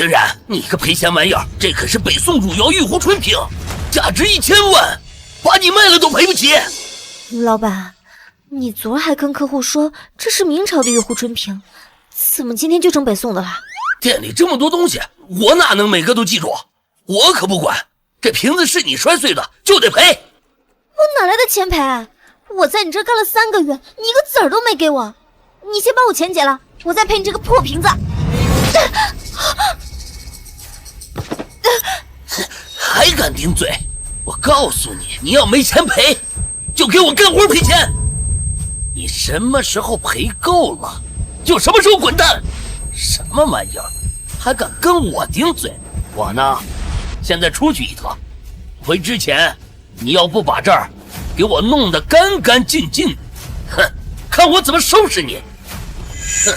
竟然，你个赔钱玩意儿！这可是北宋汝窑玉壶纯瓶，价值1000万，把你卖了都赔不起。老板，你昨儿还跟客户说这是明朝的玉壶纯瓶，怎么今天就成北宋的了？店里这么多东西，我哪能每个都记住？我可不管，这瓶子是你摔碎的，就得赔。我哪来的钱赔？我在你这干了3个月，你一个子儿都没给我。你先把我钱结了，我再赔你这个破瓶子。还敢顶嘴！我告诉你，你要没钱赔，就给我干活赔钱。你什么时候赔够了，就什么时候滚蛋。什么玩意儿，还敢跟我顶嘴？我呢，现在出去一趟，回之前你要不把这儿给我弄得干干净净，哼，看我怎么收拾你！哼！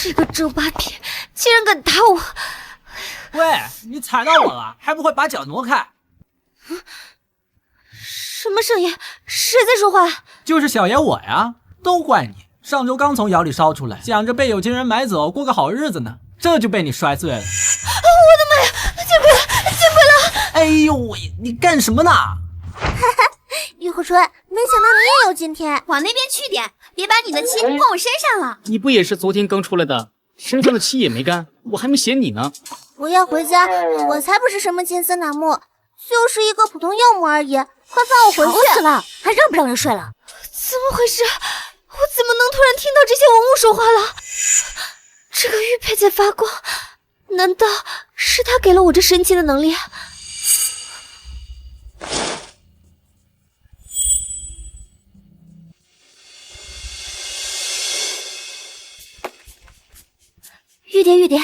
这个周八撇竟然敢打我！喂，你踩到我了，还不会把脚挪开？什么声音？谁在说话？就是小爷我呀，都怪你！上周刚从窑里烧出来，想着被有钱人买走，过个好日子呢，这就被你摔碎了。我的妈呀！见鬼了！见鬼了！哎呦喂，你干什么呢？哈哈，玉壶春，没想到你也有今天。往那边去点，别把你的气泼我身上了。你不也是昨天刚出来的，身上的气也没干，我还没嫌你呢。我要回家，我才不是什么千丝楠木，就是一个普通药木而已。快放我回去！吵死了，还让不让人睡了？怎么回事？我怎么能突然听到这些文物说话了？这个玉佩在发光，难道是他给了我这神奇的能力？玉蝶，玉蝶，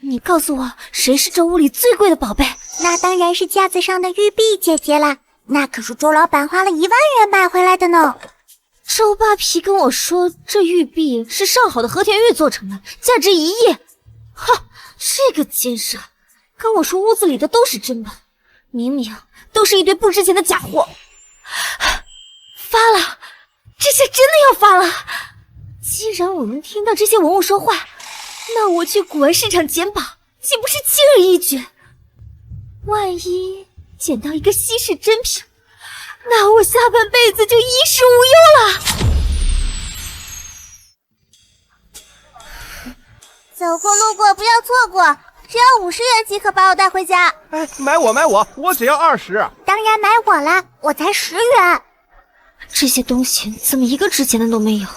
你告诉我，谁是这屋里最贵的宝贝？那当然是架子上的玉璧姐姐啦，那可是周老板花了1万元买回来的呢。周扒皮跟我说，这玉璧是上好的和田玉做成的，价值1亿。哈，这个奸商跟我说屋子里的都是真的，明明都是一堆不值钱的假货。发了，这下真的要发了！既然我能听到这些文物说话，那我去古玩市场捡宝，岂不是轻而易举？万一捡到一个稀世珍品，那我下半辈子就衣食无忧了。走过路过不要错过，只要50元即可把我带回家。哎，买我，我只要20。当然买我啦，我才10元。这些东西怎么一个值钱的都没有？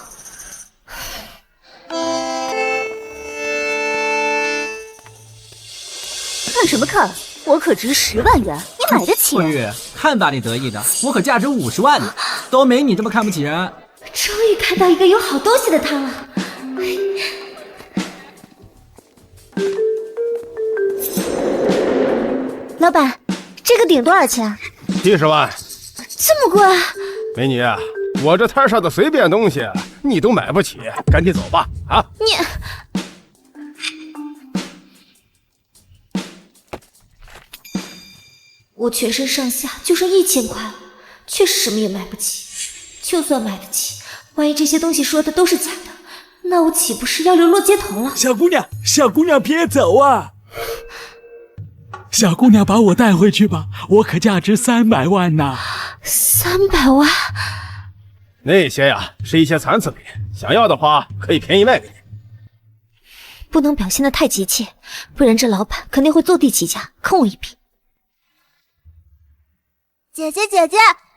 看什么看？我可值10万元，你买得起？春玉，看把你得意的，我可价值50万呢，都没你这么看不起人。终于看到一个有好东西的他了。老板，这个鼎多少钱？70万。这么贵？美女，我这摊上的随便东西你都买不起，赶紧走吧！啊！我全身上下就剩1000块了，确实什么也买不起。就算买得起，万一这些东西说的都是假的，那我岂不是要流落街头了？小姑娘别走啊！小姑娘把我带回去吧，我可价值300万呢。300万？那些呀是一些残次品，想要的话可以便宜卖给你。不能表现得太急切，不然这老板肯定会坐地起价，坑我一笔。姐姐，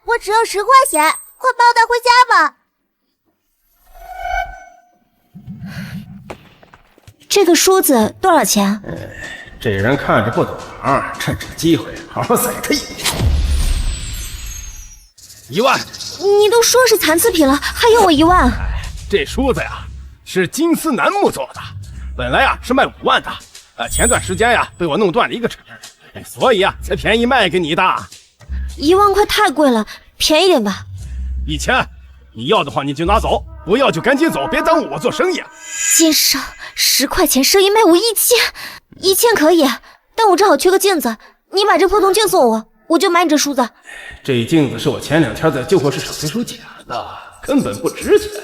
我只要10块钱，快把我带回家吧。这个梳子多少钱？这人看着不懂行，趁这个机会好好宰他一笔。1万！你都说是残次品了，还要我1万？这梳子呀是金丝楠木做的，本来呀是卖5万的，前段时间呀被我弄断了一个齿，所以呀才便宜卖给你的。1万块太贵了，便宜点吧。1000，你要的话你就拿走，不要就赶紧走，别耽误我做生意啊！奸商，10块钱生意卖我1000，1000可以，但我正好缺个镜子，你把这破铜镜送我，我就买你这梳子。这镜子是我前2天在旧货市场随手捡的，根本不值钱。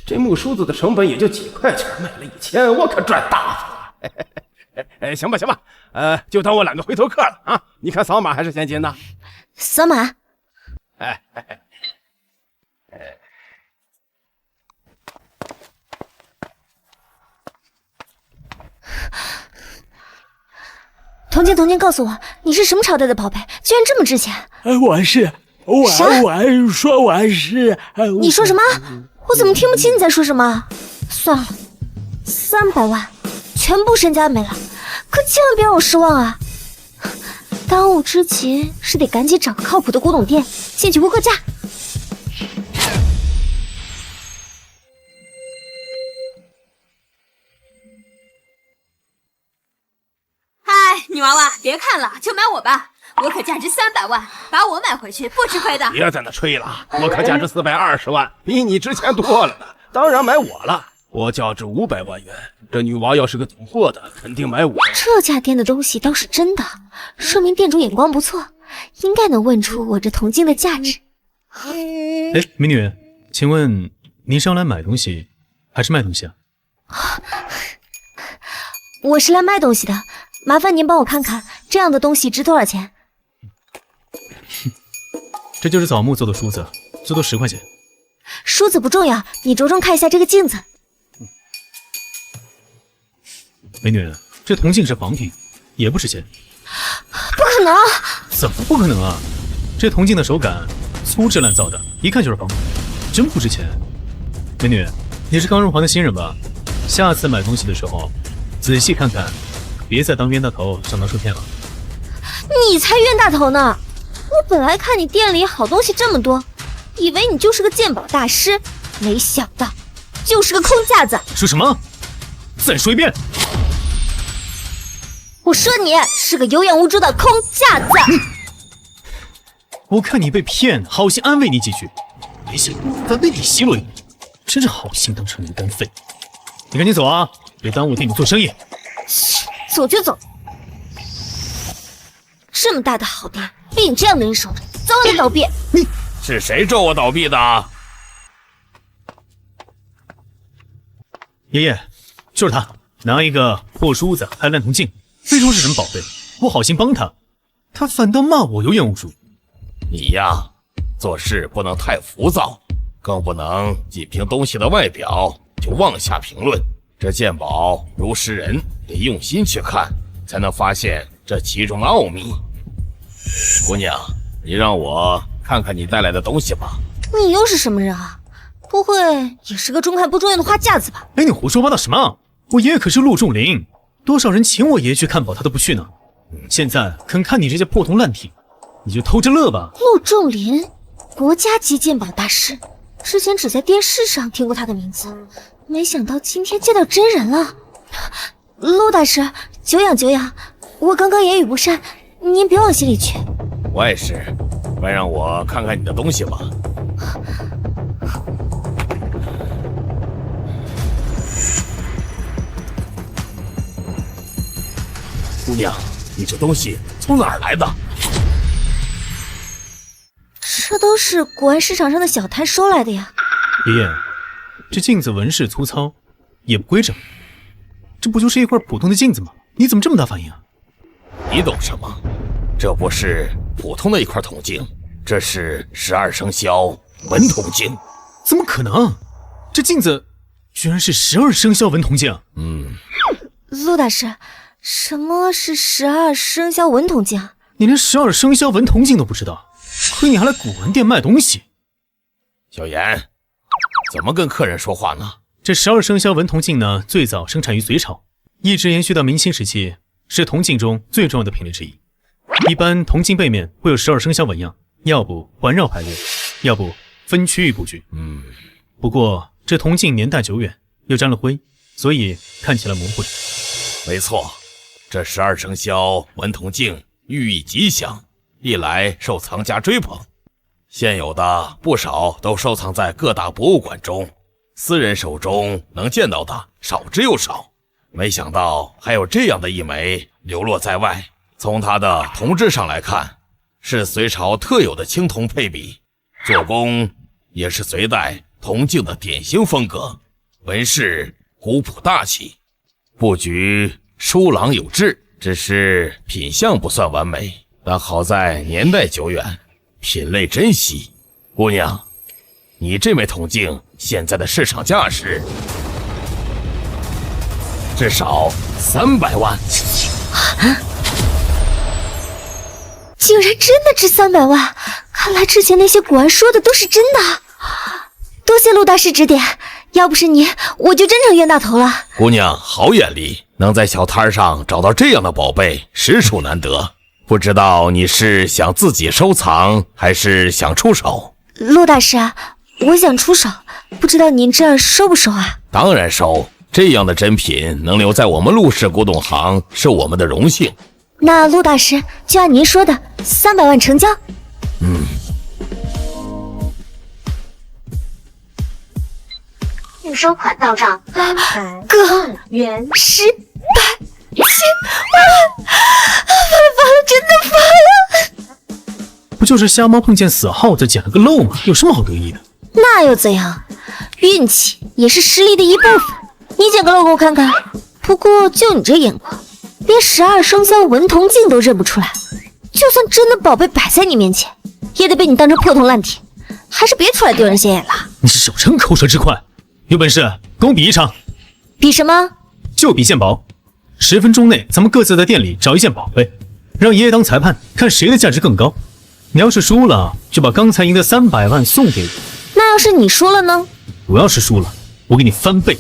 这木梳子的成本也就几块钱，卖了1000，我可赚大发了。行吧，就当我揽个回头客了啊！你看扫码还是现金呢？扫码。童静，告诉我，你是什么朝代的宝贝，居然这么值钱？我是。你说什么？我怎么听不清你在说什么？算了，300万，全部身家没了，可千万别让我失望啊！当务之急是得赶紧找个靠谱的古董店进去估个价。嗨，女娃娃，别看了，就买我吧，我可价值300万，把我买回去不吃亏的。别在那吹了，我可价值420万，比你值钱多了呢。当然买我了，我价值500万元。这女娃要是个懂货的，肯定买我。这家店的东西倒是真的，说明店主眼光不错，应该能问出我这铜镜的价值。哎，美女，请问您是要来买东西还是卖东西啊？我是来卖东西的，麻烦您帮我看看这样的东西值多少钱。这就是枣木做的梳子，最多10块钱。梳子不重要，你着重看一下这个镜子。美女，这铜镜是仿品，也不值钱。不可能！怎么不可能啊？这铜镜的手感粗制滥造的，一看就是仿品，真不值钱。美女，你是刚入行的新人吧？下次买东西的时候仔细看看，别再当冤大头上当受骗了。你才冤大头呢！我本来看你店里好东西这么多，以为你就是个鉴宝大师，没想到就是个空架子。说什么？再说一遍！我说你是个有眼无珠的空架子。我看你被骗，好心安慰你几句，没想到反被你奚落一顿，真是好心当成人单废。你赶紧走啊，别耽误店里做生意。走就走，这么大的好店，被你这样的人守着，早晚得倒闭。是谁咒我倒闭的？爷爷，就是他，拿一个破梳子还烂铜镜，非说是什么宝贝，我好心帮他，他反倒骂我有眼无珠。你呀，做事不能太浮躁，更不能仅凭东西的外表就妄下评论。这鉴宝如识人，得用心去看，才能发现这其中的奥秘。姑娘，你让我看看你带来的东西吧。你又是什么人啊？不会也是个中看不中用的花架子吧？哎，你胡说八道什么？我爷爷可是陆仲林，多少人请我爷爷去看宝，他都不去呢。现在肯看你这些破铜烂铁，你就偷着乐吧。陆仲林，国家级鉴宝大师，之前只在电视上听过他的名字，没想到今天见到真人了。陆大师，久仰久仰，我刚刚言语不善，您别往心里去。我也是，快让我看看你的东西吧。姑娘，你这东西从哪儿来的？这都是国外市场上的小摊收来的呀。爷爷，这镜子纹饰粗糙，也不规整，这不就是一块普通的镜子吗？你怎么这么大反应啊？你懂什么？这不是普通的一块铜镜，这是12生肖文铜镜。怎么可能？这镜子居然是12生肖文铜镜。陆大师，什么是12生肖文铜镜？你连12生肖文铜镜都不知道，亏你还来古玩店卖东西。小严，怎么跟客人说话呢？这12生肖文铜镜呢，最早生产于隋朝，一直延续到明清时期，是铜镜中最重要的品类之一。一般铜镜背面会有12生肖纹样，要不环绕排列，要不分区域布局。不过这铜镜年代久远，又沾了灰，所以看起来模糊点。没错，这12生肖文铜镜寓意吉祥，历来受藏家追捧，现有的不少都收藏在各大博物馆中，私人手中能见到的少之又少。没想到还有这样的一枚流落在外。从它的铜质上来看，是隋朝特有的青铜配比，做工也是隋代铜镜的典型风格。纹饰古朴大气，布局疏朗有致，只是品相不算完美，但好在年代久远，品类珍稀。姑娘，你这枚铜镜现在的市场价是至少300万。竟然真的值300万！看来之前那些古玩说的都是真的。多谢陆大师指点，要不是你，我就真成冤大头了。姑娘好眼力，能在小摊上找到这样的宝贝，实属难得。不知道你是想自己收藏，还是想出手？陆大师，我想出手，不知道您这儿收不收啊？当然收，这样的珍品能留在我们陆氏古董行，是我们的荣幸。那陆大师就按您说的，300万成交。预收款到账300元，10、100、1000万，发了，真的发了！不就是瞎猫碰见死耗子捡了个漏吗？有什么好得意的？那又怎样？运气也是实力的一部分。你捡个漏给我看看。不过就你这眼光，连12生肖纹铜镜都认不出来，就算真的宝贝摆在你面前，也得被你当成破铜烂铁，还是别出来丢人现眼了。你是小陈口舌之快，有本事跟我比一场。比什么？就比鉴宝。10分钟内，咱们各自在店里找一件宝贝，让爷爷当裁判，看谁的价值更高。你要是输了，就把刚才赢的300万送给我。那要是你输了呢？我要是输了，我给你翻倍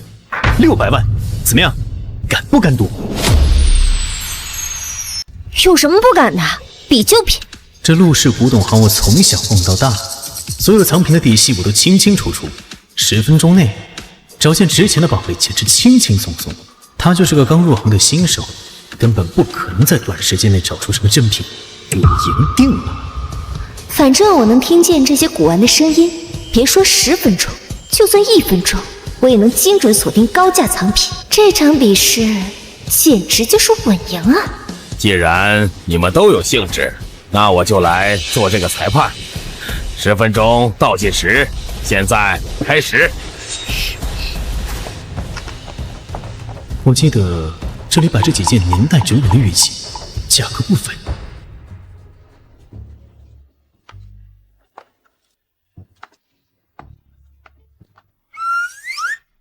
，600万，怎么样？敢不敢赌？有什么不敢的？比就比。这陆氏古董行我从小逛到大，所有藏品的底细我都清清楚楚。10分钟内找件值钱的宝贝简直轻轻松松。他就是个刚入行的新手，根本不可能在短时间内找出什么真品。我赢定了。反正我能听见这些古玩的声音，别说10分钟，就算1分钟，我也能精准锁定高价藏品。这场比试简直就是稳赢啊！既然你们都有兴致，那我就来做这个裁判。10分钟倒计时，现在开始。我记得这里摆着几件年代久远的玉器，价格不菲。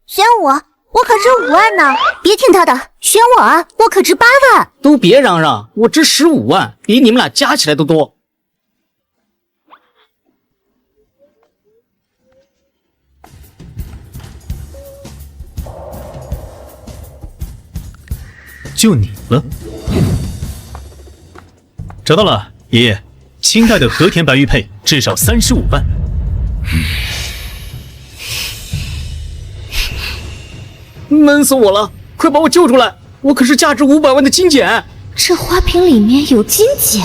选我可值5万呢！别听他的，选我啊，我可值8万。都别嚷嚷，我值15万，比你们俩加起来都多。就你了。找到了，爷爷，清代的和田白玉佩，至少35万。闷死我了！快把我救出来！我可是价值500万的金简。这花瓶里面有金简？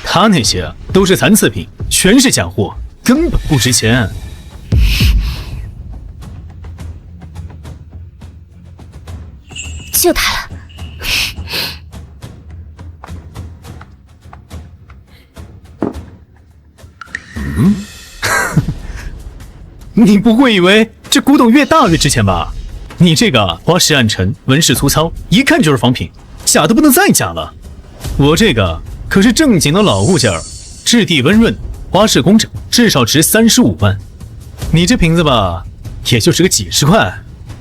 他那些都是残次品，全是假货，根本不值钱。就他了。你不会以为这古董越大越值钱吧？你这个花式暗沉，纹饰粗糙，一看就是仿品，假的不能再假了。我这个可是正经的老物件儿，质地温润，花式工整，至少值35万。你这瓶子吧，也就是个几十块，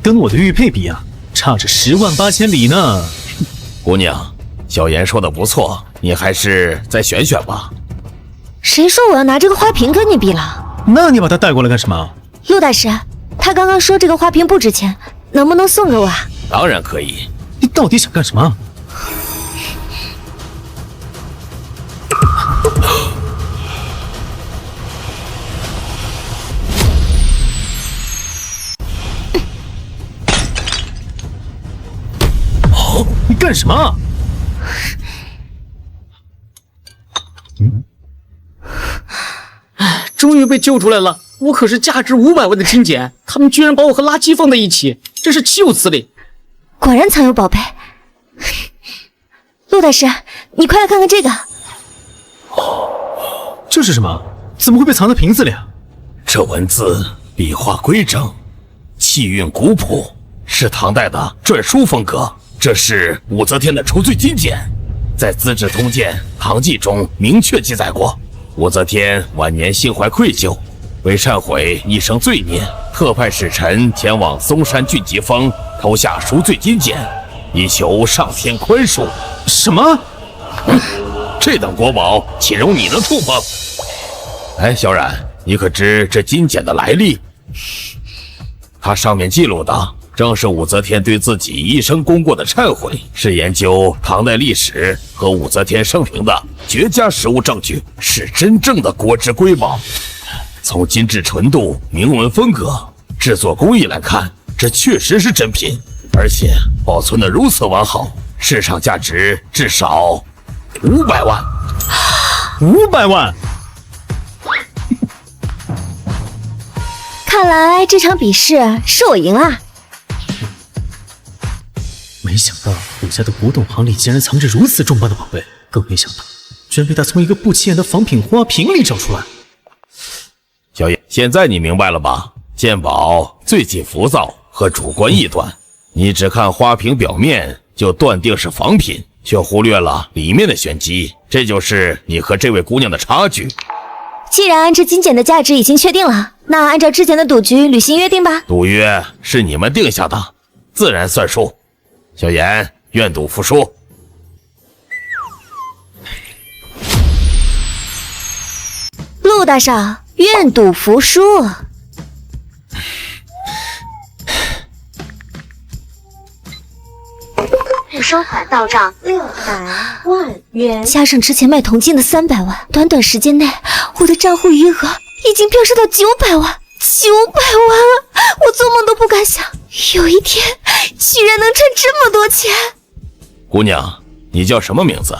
跟我的玉佩比啊，差着10万8千里呢。姑娘，小妍说的不错，你还是再选选吧。谁说我要拿这个花瓶跟你比了？那你把它带过来干什么？陆大师，他刚刚说这个花瓶不值钱，能不能送给我啊？当然可以。你到底想干什么？哦，你干什么？终于被救出来了！我可是价值500万的金简，他们居然把我和垃圾放在一起，真是岂有此理！果然藏有宝贝。陆大师，你快来看看这个。这是什么？怎么会被藏在瓶子里啊？这文字笔画规整，气韵古朴，是唐代的篆书风格。这是武则天的除罪金简，在《资治通鉴·唐纪》中明确记载过。武则天晚年心怀愧疚，为忏悔一生罪孽，特派使臣前往嵩山峻吉峰投下赎罪金简，以求上天宽恕。什么？这等国宝，岂容你能触碰？哎，小冉，你可知这金简的来历？它上面记录的正是武则天对自己一生功过的忏悔，是研究唐代历史和武则天生平的绝佳实物证据，是真正的国之瑰宝。从金质纯度、铭文风格、制作工艺来看，这确实是真品，而且保存得如此完好，市场价值至少500万。500万！看来这场比试是我赢了。没想到我家的古董行里竟然藏着如此重磅的宝贝，更没想到居然被他从一个不起眼的仿品花瓶里找出来。小野，现在你明白了吧？鉴宝最忌浮躁和主观臆断，你只看花瓶表面就断定是仿品，却忽略了里面的玄机，这就是你和这位姑娘的差距。既然这金简的价值已经确定了，那按照之前的赌局履行约定吧。赌约是你们定下的，自然算数。小妍，愿赌服输。陆大少，愿赌服输。收款到账600万元，加上之前卖铜镜的300万，短短时间内，我的账户余额已经飙升到900万，900万了！我做梦都不敢想，有一天居然能赚这么多钱。姑娘，你叫什么名字？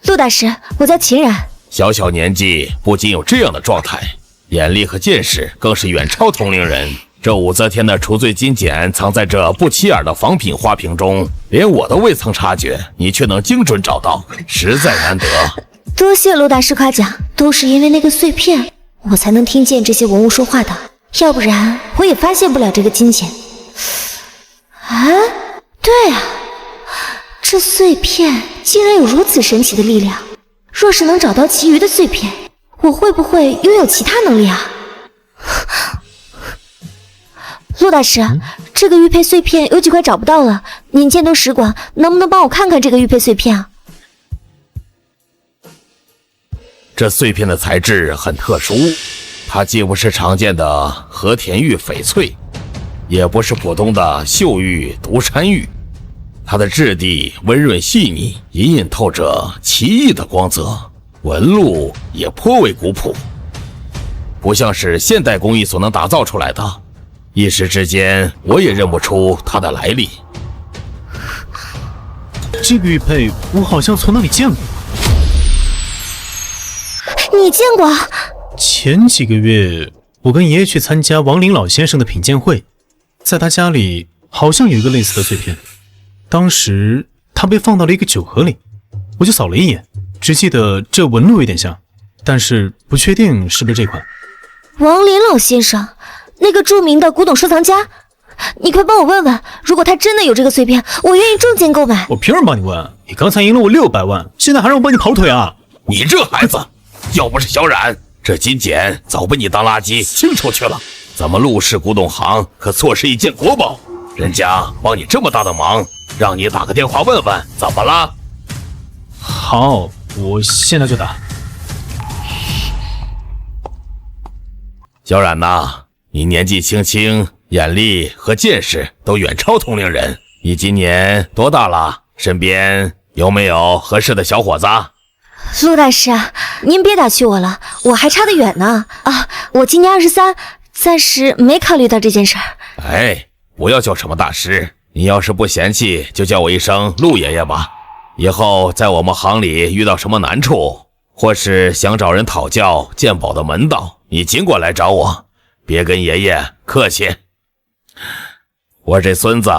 陆大师，我叫秦冉。小小年纪不仅有这样的状态，眼力和见识更是远超同龄人。这武则天的除罪金简藏在这不起眼的仿品花瓶中，连我都未曾察觉，你却能精准找到，实在难得。多谢陆大师夸奖，都是因为那个碎片，我才能听见这些文物说话的，要不然我也发现不了这个金简。啊，对啊，这碎片竟然有如此神奇的力量，若是能找到其余的碎片，我会不会拥有其他能力啊？陆大师，这个玉佩碎片有几块找不到了，您见多识广，能不能帮我看看这个玉佩碎片啊？这碎片的材质很特殊，它既不是常见的和田玉翡翠，也不是普通的秀玉独山玉，它的质地温润细腻，隐隐透着奇异的光泽，纹路也颇为古朴，不像是现代工艺所能打造出来的。一时之间，我也认不出它的来历。这个玉佩我好像从哪里见过。你见过？前几个月，我跟爷爷去参加王林老先生的品鉴会，在他家里好像有一个类似的碎片。当时他被放到了一个酒盒里，我就扫了一眼，只记得这纹路有点像，但是不确定是不是这款。王林老先生，那个著名的古董收藏家，你快帮我问问，如果他真的有这个碎片，我愿意重金购买。我凭什么帮你问？你刚才赢了我600万，现在还让我帮你跑腿啊？你这孩子，要不是小冉，这金简早被你当垃圾清出去了。咱们陆氏古董行可错失一件国宝，人家帮你这么大的忙，让你打个电话问问，怎么了？好，我现在就打。小冉呐，你年纪轻轻，眼力和见识都远超同龄人。你今年多大了？身边有没有合适的小伙子？陆大师，您别打趣我了，我还差得远呢。啊，我今年23，暂时没考虑到这件事儿。哎，不要叫什么大师，你要是不嫌弃，就叫我一声陆爷爷吧。以后在我们行里遇到什么难处，或是想找人讨教鉴宝的门道，你尽管来找我，别跟爷爷客气。我这孙子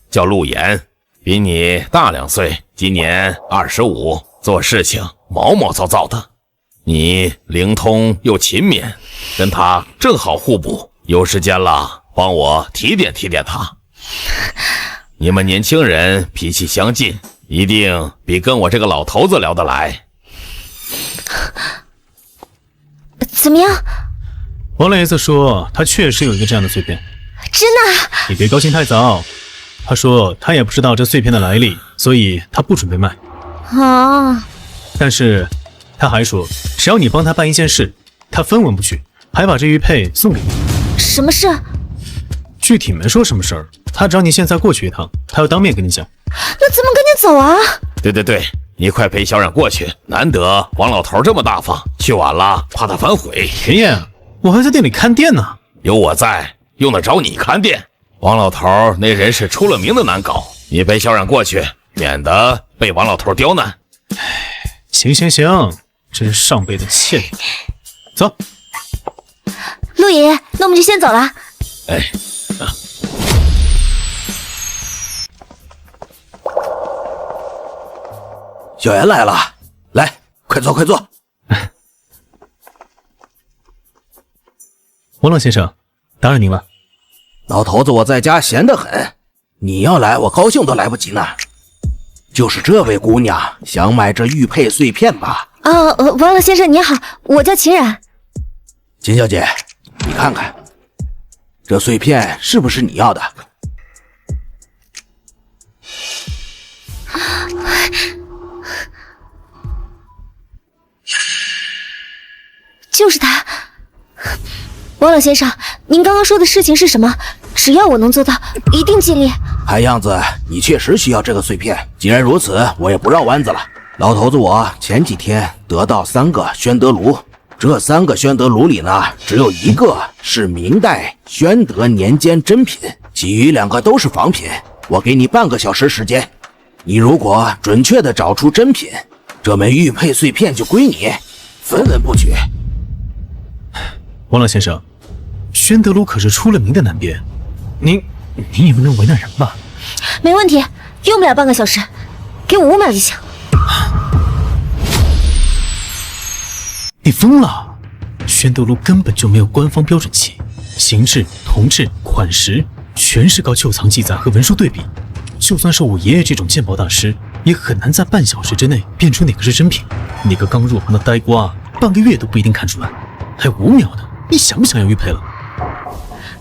叫陆岩，比你大2岁，今年25，做事情毛毛躁躁的。你灵通又勤勉，跟他正好互补。有时间了帮我提点提点他。你们年轻人脾气相近，一定比跟我这个老头子聊得来。怎么样？王老爷子说他确实有一个这样的碎片。真的？你别高兴太早。他说他也不知道这碎片的来历，所以他不准备卖。啊！但是他还说，只要你帮他办一件事，他分文不取，还把这玉佩送给你。什么事？具体没说什么事儿，他只要你现在过去一趟，他要当面跟你讲。那怎么赶紧走啊？对，你快陪小冉过去，难得王老头这么大方，去晚了怕他反悔。爷爷，我还在店里看店呢。有我在，用得着你看店？王老头那人是出了名的难搞，你陪小冉过去，免得被王老头刁难。行，真是上辈的欠你。走，陆爷爷，那我们就先走了。小妍来了，来，快坐。王老先生，打扰您了。老头子我在家闲得很，你要来我高兴都来不及呢。就是这位姑娘想买这玉佩碎片吧？王老先生你好，我叫秦冉。秦小姐，你看看，这碎片是不是你要的？就是他。王老先生，您刚刚说的事情是什么？只要我能做到，一定尽力。看样子你确实需要这个碎片，既然如此，我也不绕弯子了。老头子我前几天得到3个宣德炉，这3个宣德炉里呢，只有1个是明代宣德年间真品，其余2个都是仿品。我给你半个小时时间，你如果准确的找出真品，这枚玉佩碎片就归你，分文不取。王老先生，宣德炉可是出了名的难辨，您也不能为难人吧？没问题，用不了半个小时，给我5秒就行。你疯了！宣德炉根本就没有官方标准器，形制、铜制、款式全是靠旧藏记载和文书对比。就算是我爷爷这种鉴宝大师，也很难在半小时之内辨出哪个是真品。你个刚入行的呆瓜，半个月都不一定看出来，还5秒呢！你想不想要玉佩了？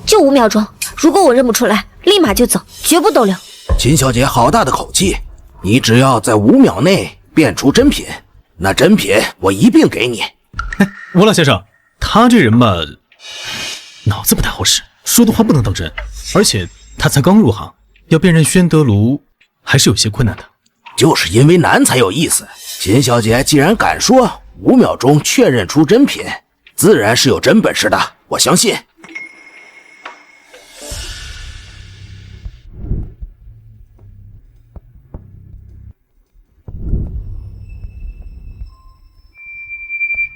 就5秒钟，如果我认不出来，立马就走，绝不逗留。秦小姐好大的口气，你只要在5秒内辨出真品，那真品我一并给你。王老先生，他这人吧，脑子不太好使，说的话不能当真，而且他才刚入行，要辨认宣德炉还是有些困难的。就是因为难才有意思。秦小姐既然敢说5秒钟确认出真品，自然是有真本事的，我相信。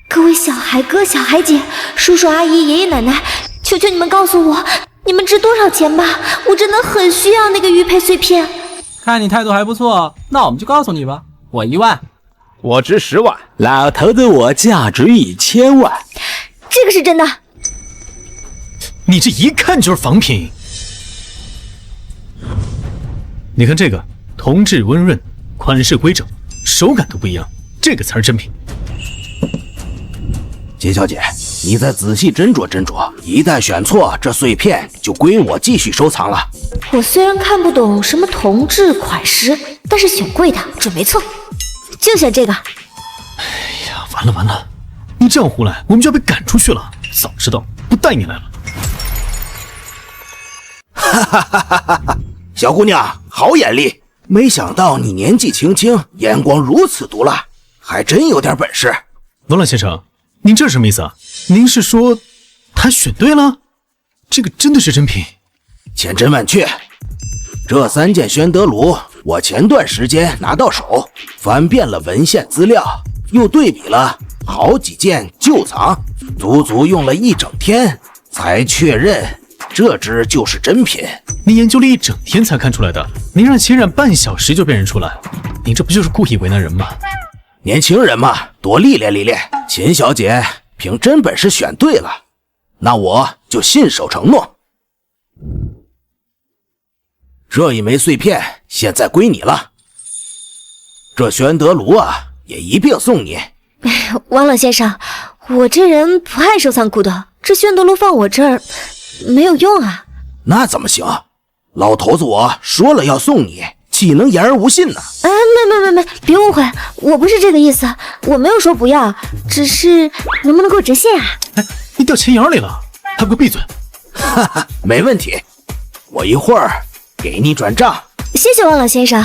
各位小孩哥、小孩姐、叔叔阿姨、爷爷奶奶，求求你们告诉我，你们值多少钱吧？我真的很需要那个玉佩碎片。看你态度还不错，那我们就告诉你吧，我1万，我值10万，老头子我价值1000万。这个是真的。你这一看就是仿品。你看这个，铜质温润，款式规整，手感都不一样，这个才是真品。秦小姐，你再仔细斟酌斟酌，一旦选错，这碎片就归我继续收藏了。我虽然看不懂什么铜质款式，但是选贵的准没错，就选这个。哎呀，完了，你这样胡来，我们就要被赶出去了。早知道不带你来了。哈，小姑娘好眼力，没想到你年纪轻轻，眼光如此毒辣，还真有点本事。王老先生，您这是什么意思啊？您是说他选对了？这个真的是真品？千真万确，这3件宣德炉，我前段时间拿到手，翻遍了文献资料，又对比了好几件旧藏，足足用了1整天才确认这只就是真品。您研究了1整天才看出来的，您让秦冉半小时就辨认出来，您这不就是故意为难人吗？年轻人嘛，多历练历练。秦小姐凭真本事选对了，那我就信守承诺。这一枚碎片现在归你了。这宣德炉啊，也一并送你。王老先生，我这人不爱收藏古董，这宣德炉放我这儿没有用啊。那怎么行？老头子我说了要送你，岂能言而无信呢？没，别误会，我不是这个意思，我没有说不要，只是能不能给我折现啊？哎，你掉钱眼里了，还不给我闭嘴！哈哈，没问题，我一会儿给你转账。谢谢王老先生。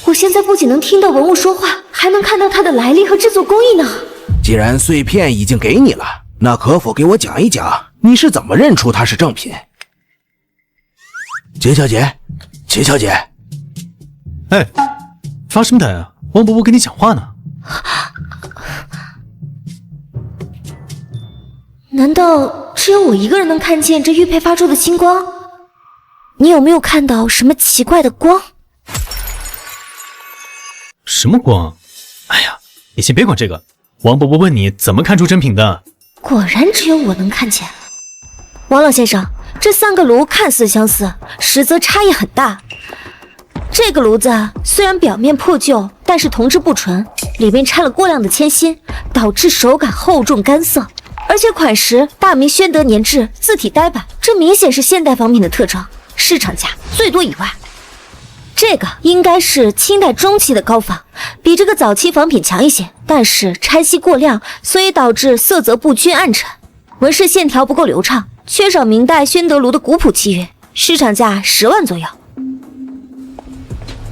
我现在不仅能听到文物说话，还能看到它的来历和制作工艺呢。既然碎片已经给你了，那可否给我讲一讲，你是怎么认出它是正品？秦小姐，秦小姐，哎，发什么呆啊？王伯伯跟你讲话呢。难道只有我一个人能看见这玉佩发出的星光？你有没有看到什么奇怪的光？什么光？哎呀，你先别管这个。王伯伯问你怎么看出真品的。果然只有我能看见。王老先生，这3个炉看似相似，实则差异很大。这个炉子虽然表面破旧，但是铜质不纯，里面掺了过量的铅锌，导致手感厚重干涩。而且款式大明宣德年制，字体呆板，这明显是现代仿品的特征，市场价最多1万。这个应该是清代中期的高仿，比这个早期仿品强一些，但是掺锡过量，所以导致色泽不均暗沉，纹饰线条不够流畅，缺少明代宣德炉的古朴气韵，市场价10万左右。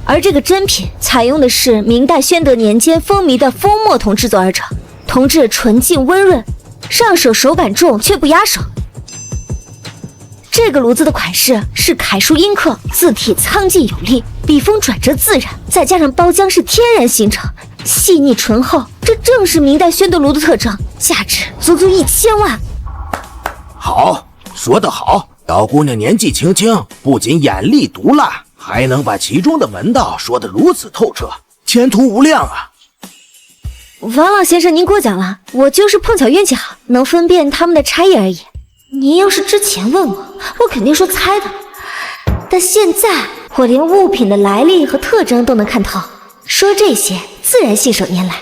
而这个真品采用的是明代宣德年间风靡的风墨铜制作而成，铜质纯净温润，上手手感重却不压手。这个炉子的款式是楷书阴刻，字体苍劲有力，笔锋转折自然，再加上包浆是天然形成，细腻醇厚，这正是明代宣德炉的特征，价值足足1000万。好，说得好，小姑娘年纪轻轻，不仅眼力毒辣，还能把其中的门道说得如此透彻，前途无量啊！王老先生，您过奖了，我就是碰巧运气好，能分辨他们的差异而已。您要是之前问我，我肯定说猜的，但现在我连物品的来历和特征都能看透，说这些自然信手拈来。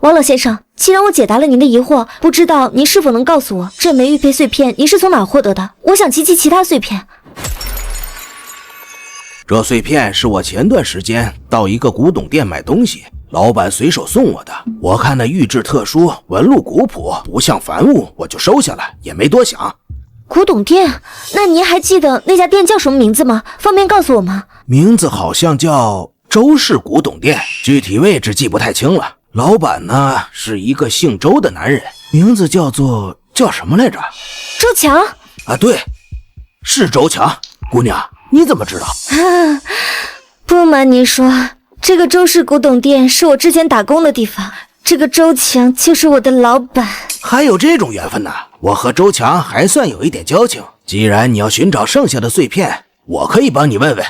王老先生，既然我解答了您的疑惑，不知道您是否能告诉我这枚玉佩碎片您是从哪获得的？我想集齐其他碎片。这碎片是我前段时间到一个古董店买东西，老板随手送我的。我看那玉质特殊，纹路古朴，不像凡物，我就收下了，也没多想。古董店？那您还记得那家店叫什么名字吗？方便告诉我吗？名字好像叫周氏古董店，具体位置记不太清了。老板呢是一个姓周的男人，名字叫什么来着？周强啊，对，是周强。姑娘，你怎么知道？不瞒您说，这个周氏古董店是我之前打工的地方，这个周强就是我的老板。还有这种缘分呢？我和周强还算有一点交情。既然你要寻找剩下的碎片，我可以帮你问问。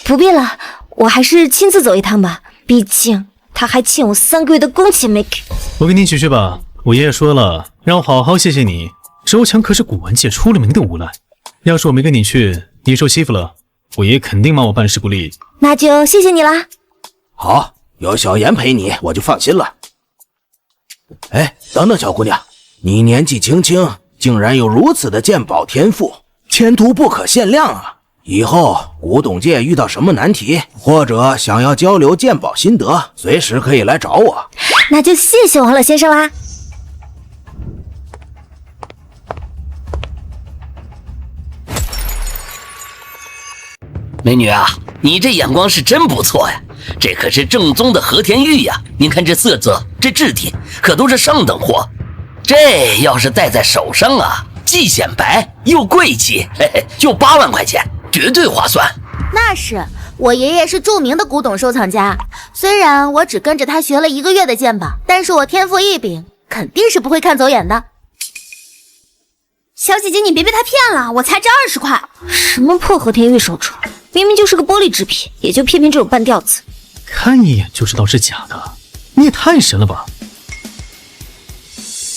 不必了，我还是亲自走一趟吧，毕竟他还欠我3个月的工钱没给。我跟你去吧，我爷爷说了，让我好好谢谢你。周强可是古玩界出了名的无赖，要是我没跟你去，你受欺负了，我爷爷肯定骂我办事不力。那就谢谢你啦。好，有小妍陪你，我就放心了。哎，等等，小姑娘，你年纪轻轻，竟然有如此的鉴宝天赋，前途不可限量啊！以后古董界遇到什么难题，或者想要交流鉴宝心得，随时可以来找我。那就谢谢王老先生啦。美女啊，你这眼光是真不错呀，这可是正宗的和田玉呀！您看这色泽，这质地，可都是上等货。这要是戴在手上啊，既显白又贵气，嘿嘿，就8万块钱，绝对划算。那是，我爷爷是著名的古董收藏家，虽然我只跟着他学了1个月的鉴宝，但是我天赋异禀，肯定是不会看走眼的。小姐姐，你别被他骗了，我才值20块。什么破和田玉手镯，明明就是个玻璃制品，也就骗这种半吊子。看一眼就知道是假的，你也太神了吧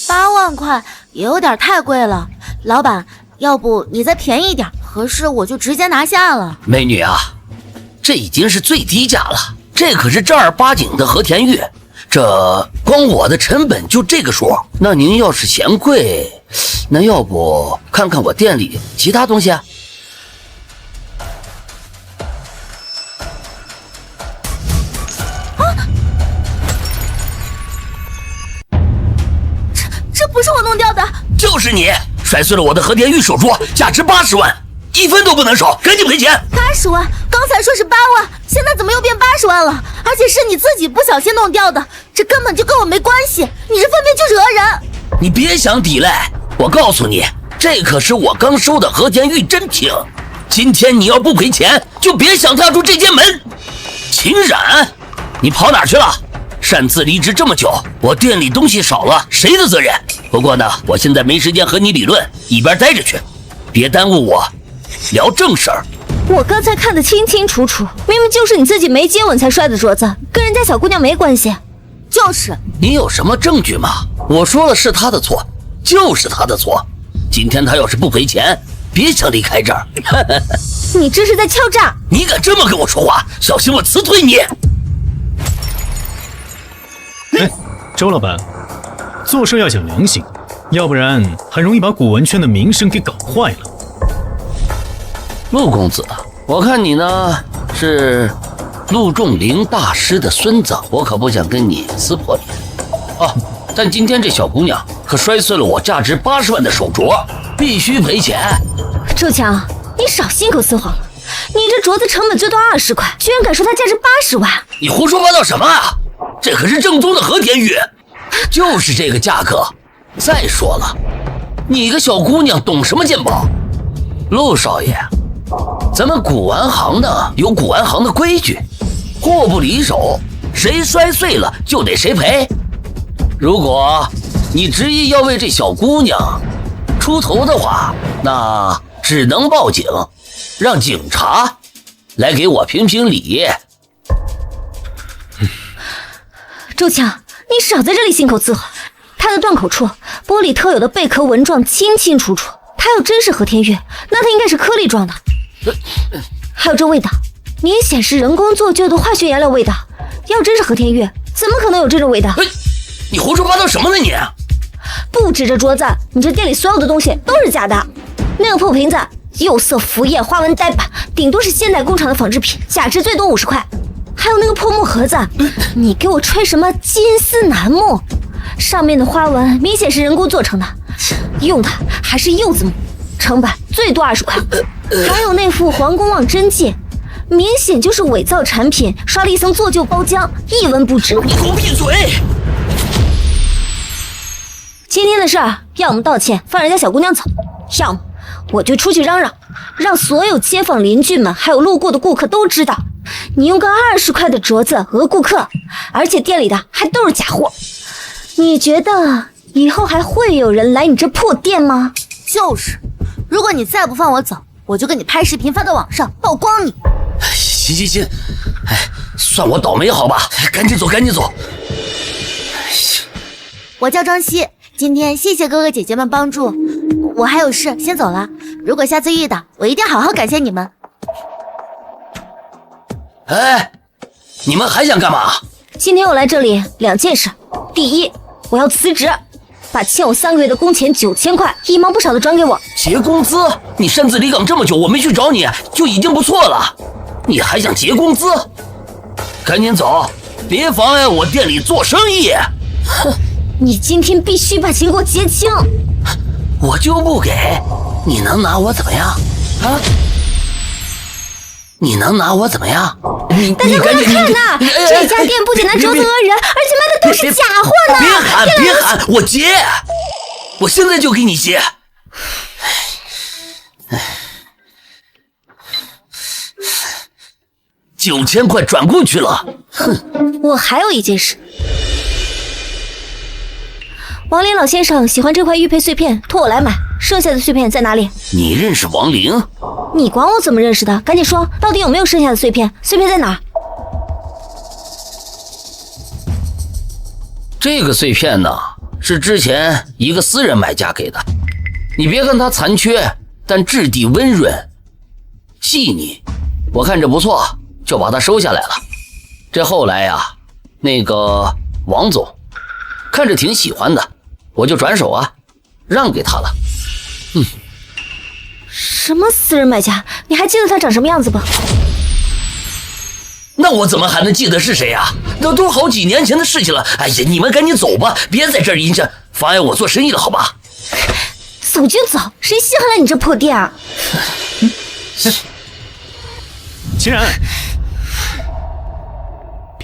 ！8万块也有点太贵了，老板，要不你再便宜一点，合适我就直接拿下了。美女啊，这已经是最低价了，这可是正儿八经的和田玉，这光我的成本就这个数。那您要是嫌贵，那要不看看我店里其他东西啊？这不是我弄掉的，就是你摔碎了我的和田玉手镯，价值80万，1分都不能少，赶紧赔钱！80万，刚才说是8万，现在怎么又变80万了？而且是你自己不小心弄掉的，这根本就跟我没关系，你这分明就是讹人！你别想抵赖，我告诉你，这可是我刚收的和田玉真品，今天你要不赔钱，就别想踏出这间门。秦冉，你跑哪去了？擅自离职这么久，我店里东西少了，谁的责任？不过呢，我现在没时间和你理论，一边待着去，别耽误我聊正事儿。我刚才看得清清楚楚，明明就是你自己没接吻才摔的镯子，跟人家小姑娘没关系。就是你有什么证据吗？我说了是他的错，就是他的错。今天他要是不赔钱，别想离开这儿。你这是在敲诈！你敢这么跟我说话，小心我辞退你！哎，周老板，做事要讲良心，要不然很容易把古文圈的名声给搞坏了。陆公子，我看你呢是陆仲林大师的孙子，我可不想跟你撕破脸。哦，但今天这小姑娘可摔碎了我价值80万的手镯，必须赔钱。周强，你少信口雌黄了，你这镯子成本最多20块，居然敢说它价值80万？你胡说八道什么啊？这可是正宗的和田玉，就是这个价格。再说了，你个小姑娘懂什么鉴宝？陆少爷，咱们古玩行呢有古玩行的规矩，货不离手，谁摔碎了就得谁赔。如果你执意要为这小姑娘出头的话，那只能报警，让警察来给我评评理。周强，你少在这里信口雌黄。它的断口处，玻璃特有的贝壳纹状清清楚楚。它要真是和田玉，那它应该是颗粒状的。还有这味道，明显是人工做就的化学颜料味道。要真是和田玉，怎么可能有这种味道？你胡说八道什么呢你？不止这桌子，你这店里所有的东西都是假的。那个破瓶子，釉色浮叶，花纹呆板，顶多是现代工厂的仿制品，价值最多50块。还有那个破木盒子，你给我吹什么金丝楠木？上面的花纹明显是人工做成的，用的还是柚子木，成本最多20块。还有那副黄公望真戒，明显就是伪造产品，刷了一层做旧包浆，一文不值。你给我闭嘴！今天的事儿，要么道歉放人家小姑娘走，要么我就出去嚷嚷，让所有街坊邻居们还有路过的顾客都知道，你用个20块的镯子讹顾客，而且店里的还都是假货。你觉得以后还会有人来你这破店吗？就是，如果你再不放我走，我就给你拍视频发到网上曝光你。行，哎，算我倒霉好吧，赶紧走。我叫张希，今天谢谢哥哥姐姐们帮助，我还有事先走了。如果下次遇到，我一定好好感谢你们。哎，你们还想干嘛？今天我来这里2件事，第一，我要辞职，把欠我3个月的工钱9000块一毛不少的转给我。结工资？你擅自离岗这么久，我没去找你就已经不错了，你还想结工资？赶紧走，别妨碍我店里做生意。哼，你今天必须把钱给我结清。我就不给，你能拿我怎么样啊？你能拿我怎么样？大家快来看呐！这家店不仅拿镯子讹人，而且卖的都是假货呢！别喊，我结，我现在就给你结。9000块转过去了。哼，我还有一件事。王林老先生喜欢这块玉佩碎片，托我来买。剩下的碎片在哪里？你认识王玲？你管我怎么认识的？赶紧说，到底有没有剩下的碎片？碎片在哪儿？这个碎片呢，是之前一个私人买家给的。你别看它残缺，但质地温润细腻，我看着不错，就把它收下来了。这后来呀，那个王总看着挺喜欢的，我就转手让给他了。什么私人买家？你还记得他长什么样子不？那我怎么还能记得是谁啊？那都好几年前的事情了。哎呀，你们赶紧走吧，别在这儿影响妨碍我做生意了，好吧？走就走，谁稀罕了你这破店啊？秦然，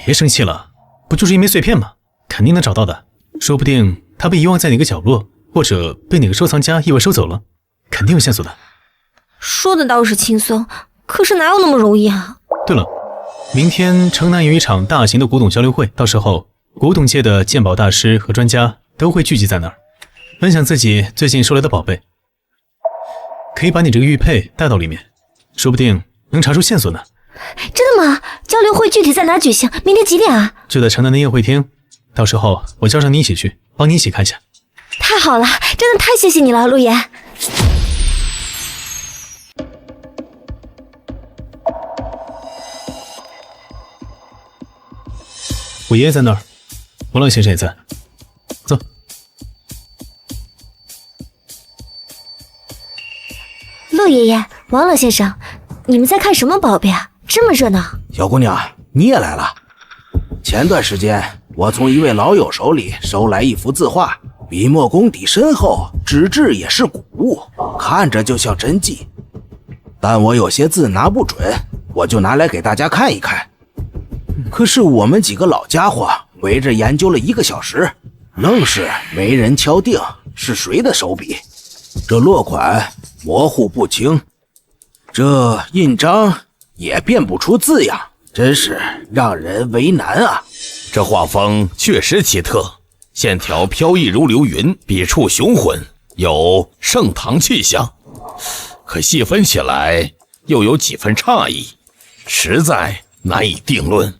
别生气了，不就是一枚碎片吗？肯定能找到的，说不定它被遗忘在哪个角落，或者被哪个收藏家意外收走了，肯定有线索的。说的倒是轻松，可是哪有那么容易啊？对了，明天城南有一场大型的古董交流会，到时候古董界的鉴宝大师和专家都会聚集在那儿，分享自己最近收来的宝贝。可以把你这个玉佩带到里面，说不定能查出线索呢。真的吗？交流会具体在哪举行？明天几点啊？就在城南的宴会厅，到时候我叫上你一起去，帮你一起看一下。太好了，真的太谢谢你了，陆言。我爷爷在那儿，王老先生也在。走。陆爷爷，王老先生，你们在看什么宝贝啊？这么热闹。小姑娘，你也来了。前段时间我从一位老友手里收来一幅字画，笔墨功底深厚，纸质也是古物，看着就像真迹。但我有些字拿不准，我就拿来给大家看一看。可是我们几个老家伙围着研究了1个小时，愣是没人敲定是谁的手笔。这落款模糊不清，这印章也辨不出字样，真是让人为难啊。这画风确实奇特，线条飘逸如流云，笔触雄浑，有盛唐气象，可细分起来又有几分诧异，实在难以定论。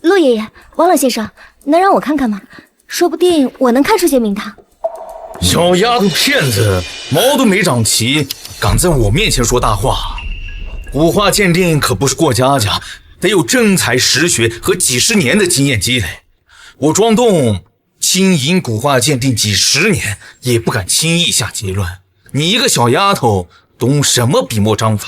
陆爷爷，王老先生，能让我看看吗？说不定我能看出些名堂。小丫头片子，毛都没长齐，敢在我面前说大话。古画鉴定可不是过家家，得有真才实学和几十年的经验积累。我庄栋经营古画鉴定几十年，也不敢轻易下结论。你一个小丫头，懂什么笔墨章法？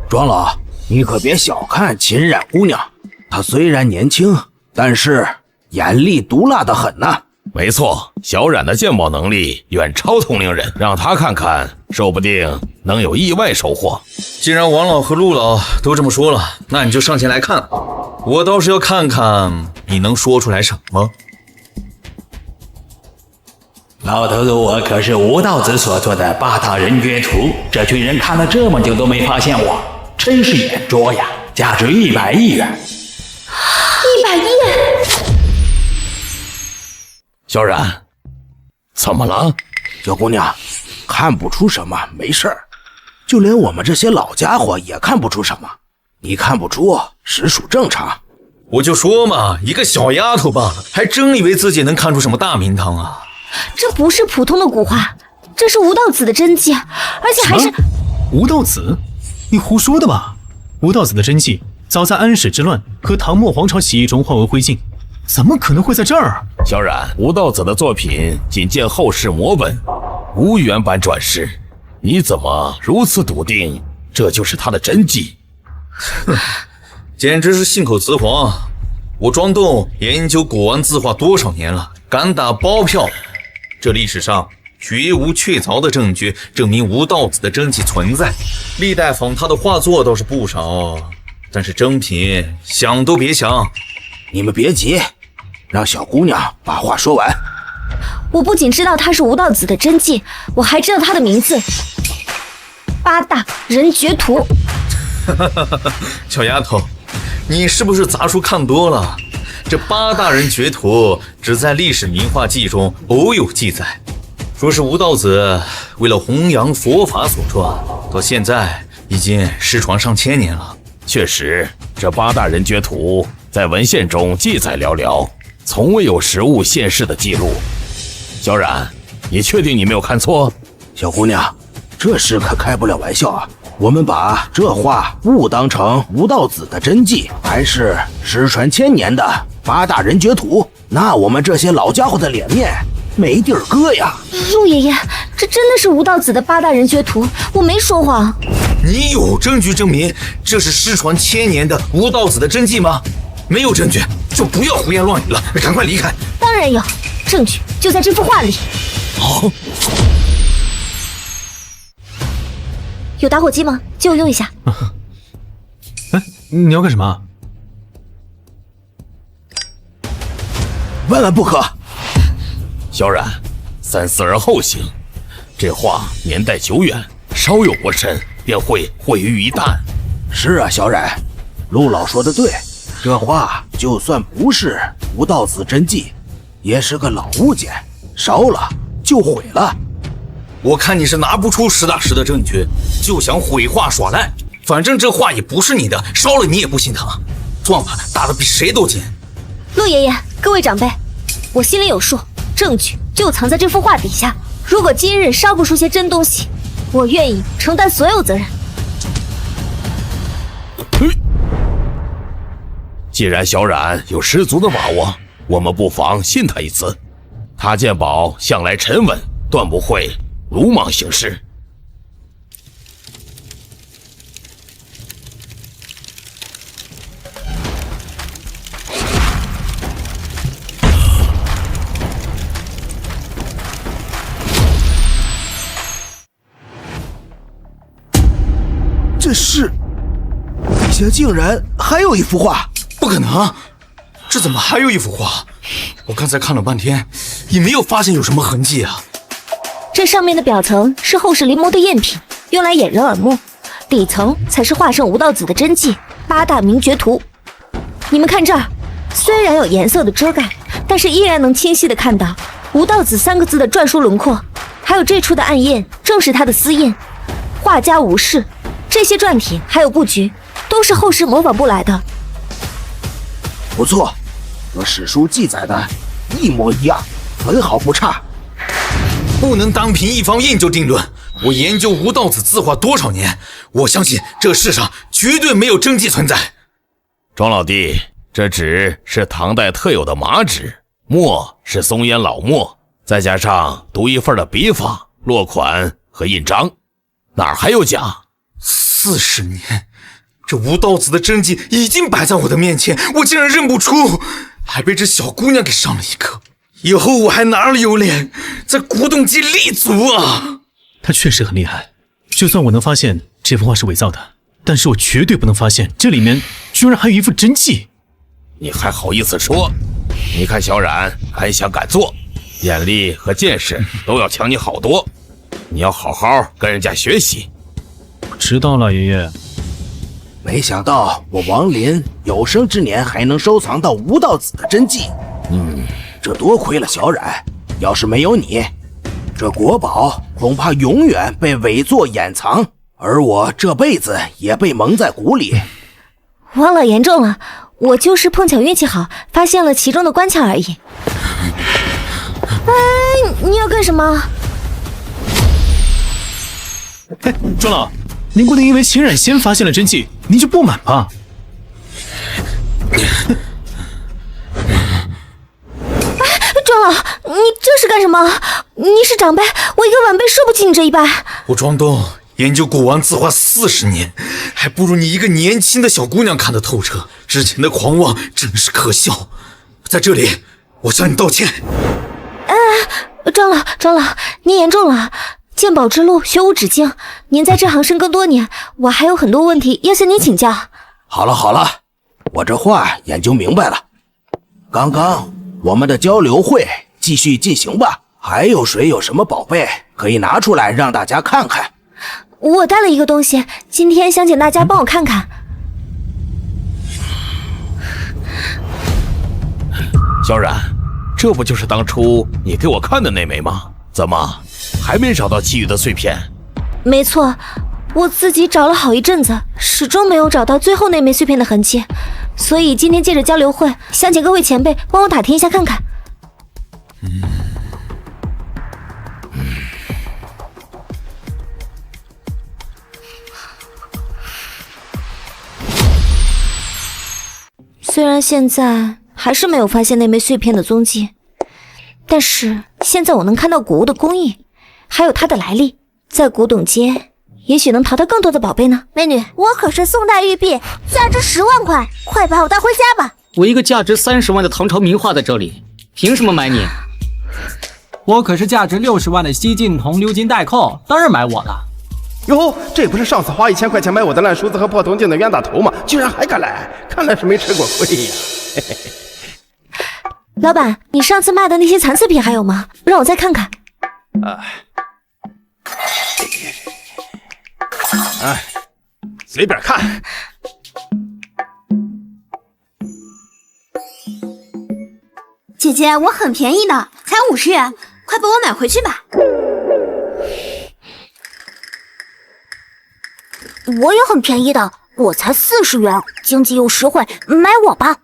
庄老，你可别小看秦冉姑娘，她虽然年轻，但是眼力毒辣得很呐。没错，小冉的鉴宝能力远超同龄人，让她看看，说不定能有意外收获。既然王老和陆老都这么说了，那你就上前来看，我倒是要看看你能说出来什么。老头子，我可是吴道子所做的8大人爵图，这群人看了这么久都没发现我，真是眼拙呀！价值100亿元。100亿！小冉，怎么了？小姑娘，看不出什么，没事儿。就连我们这些老家伙也看不出什么，你看不出，实属正常。我就说嘛，一个小丫头罢了，还真以为自己能看出什么大名堂啊？这不是普通的古画，这是吴道子的真迹，而且还是……吴道子？你胡说的吧？吴道子的真迹早在安史之乱和唐末皇朝起义中化为灰烬，怎么可能会在这儿？小冉，吴道子的作品仅见后世摹本，无原版转世，你怎么如此笃定这就是他的真迹？哼，简直是信口雌黄。我庄栋研究古玩字画多少年了，敢打包票，这历史上绝无确凿的证据证明吴道子的真迹存在。历代仿他的画作倒是不少，但是真品想都别想。你们别急，让小姑娘把话说完。我不仅知道他是吴道子的真迹，我还知道他的名字——8大人爵图。小丫头，你是不是杂书看多了？这8大人爵图只在历史名画记中偶有记载，说是吴道子为了弘扬佛法所创，到现在已经失传上千年了。确实，这八大人觉图在文献中记载寥寥，从未有实物现世的记录。小冉，你确定你没有看错？小姑娘，这事可开不了玩笑啊！我们把这话误当成吴道子的真迹，还是失传千年的八大人觉图，那我们这些老家伙的脸面没地儿搁呀！陆爷爷，这真的是吴道子的八大人觉图，我没说谎。你有证据证明这是失传千年的吴道子的真迹吗？没有证据就不要胡言乱语了，赶快离开。当然有，证据就在这幅画里。好，有打火机吗？借我用一下。哎，你要干什么？万万不可！小冉，三思而后行。这画年代久远，稍有不慎便会毁于一旦。是啊，小冉，陆老说的对，这画就算不是吴道子真迹，也是个老物件，烧了就毁了。我看你是拿不出实打实的证据，就想毁画耍赖。反正这画也不是你的，烧了你也不心疼。撞吧，打得比谁都尖。陆爷爷，各位长辈，我心里有数，证据就藏在这幅画底下。如果今日烧不出些真东西，我愿意承担所有责任。既然小冉有十足的把握，我们不妨信他一次。他鉴宝向来沉稳，断不会鲁莽行事。这是，底下竟然还有一幅画！不可能，这怎么还有一幅画？我刚才看了半天，也没有发现有什么痕迹啊。这上面的表层是后世临摹的赝品，用来掩人耳目；底层才是画圣吴道子的真迹八大名绝图。你们看这儿，虽然有颜色的遮盖，但是依然能清晰地看到吴道子三个字的篆书轮廓，还有这处的暗印正是他的私印。画家吴氏，这些篆体还有布局，都是后世模仿不来的。不错，和史书记载的一模一样，分毫不差。不能单凭一方印就定论。我研究吴道子字画多少年，我相信这世上绝对没有真迹存在。庄老弟，这纸是唐代特有的麻纸，墨是松烟老墨，再加上独一份的笔法、落款和印章，哪儿还有假？40年，这吴道子的真迹已经摆在我的面前，我竟然认不出，还被这小姑娘给上了一课。以后我还哪里有脸在古董界立足啊？他确实很厉害，就算我能发现这幅画是伪造的，但是我绝对不能发现这里面居然还有一幅真迹。你还好意思说？你看小冉敢想敢做，眼力和见识都要强你好多，你要好好跟人家学习。知道了，爷爷。没想到我王林有生之年还能收藏到吴道子的真迹，这多亏了小冉，要是没有你，这国宝恐怕永远被伪作掩藏，而我这辈子也被蒙在鼓里。王老言重了，我就是碰巧运气好，发现了其中的关卡而已。哎，你要干什么？哎，庄老，您不能因为秦冉先发现了真迹，您就不满吧？庄老，你这是干什么？你是长辈，我一个晚辈受不起你这一拜。我庄东研究古玩字画40年，还不如你一个年轻的小姑娘看得透彻。之前的狂妄真是可笑，在这里我向你道歉。庄老，您言重了。鉴宝之路学无止境，您在这行深耕多年，我还有很多问题要向您请教。好了，我这话研究明白了。刚刚我们的交流会继续进行吧。还有谁有什么宝贝可以拿出来让大家看看？我带了一个东西，今天想请大家帮我看看。小冉，这不就是当初你给我看的那枚吗？怎么还没找到其余的碎片？没错，我自己找了好一阵子，始终没有找到最后那枚碎片的痕迹，所以今天借着交流会，想请各位前辈帮我打听一下看看。虽然现在还是没有发现那枚碎片的踪迹，但是现在我能看到古物的工艺，还有它的来历，在古董街也许能淘到更多的宝贝呢。美女，我可是宋代玉璧，价值10万块，快把我带回家吧。我一个价值30万的唐朝名画在这里，凭什么买你？我可是价值60万的西晋铜鎏金带扣，当然买我了。哟，这不是上次花1000块钱买我的烂梳子和破铜镜的冤大头吗？居然还敢来，看来是没吃过亏呀。嘿嘿嘿。老板，你上次卖的那些残次品还有吗？让我再看看。随便看。姐姐，我很便宜的，才50元，快帮我买回去吧。我也很便宜的，我才40元，经济又实惠，买我吧。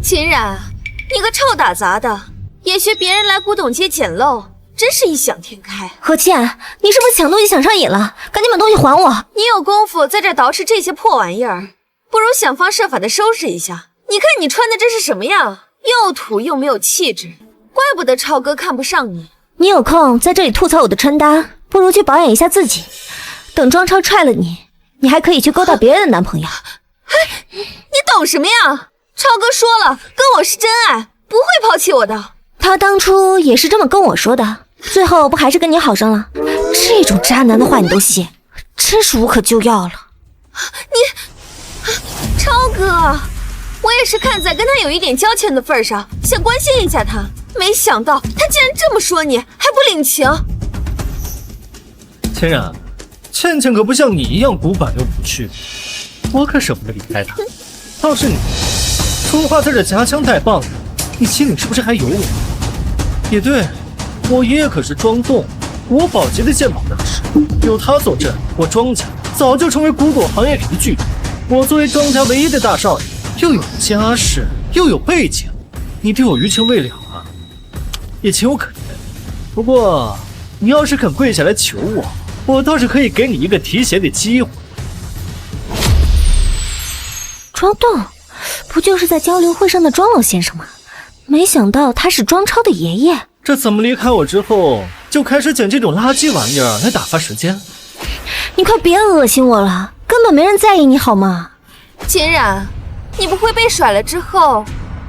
秦冉，你个臭打杂的，也学别人来古董街捡漏，真是异想天开。何倩，你是不是抢东西抢上瘾了？赶紧把东西还我！你有功夫在这捯饬这些破玩意儿，不如想方设法的收拾一下。你看你穿的这是什么样？又土又没有气质，怪不得超哥看不上你。你有空在这里吐槽我的穿搭，不如去保养一下自己。等庄超踹了你，你还可以去勾搭别人的男朋友。你懂什么呀？超哥说了，跟我是真爱，不会抛弃我的。他当初也是这么跟我说的，最后不还是跟你好上了？这种渣男的话你都信，真是无可救药了。超哥，我也是看在跟他有一点交情的份上，想关心一下他，没想到他竟然这么说你，还不领情。千冉，倩倩可不像你一样古板又不去，我可舍不得离开她。倒是你，说话在这夹枪带棒的，你心里是不是还有我？也对，我爷爷可是庄栋，国宝级的鉴宝大师，有他坐镇，我庄家早就成为古董行业里的巨头。我作为庄家唯一的大少爷，又有家世，又有背景，你对我余情未了啊，也情有可原。不过，你要是肯跪下来求我，我倒是可以给你一个提鞋的机会。庄栋，不就是在交流会上的庄老先生吗？没想到他是庄超的爷爷。这怎么离开我之后，就开始捡这种垃圾玩意儿来打发时间？你快别恶心我了，根本没人在意你好吗？秦冉，你不会被甩了之后，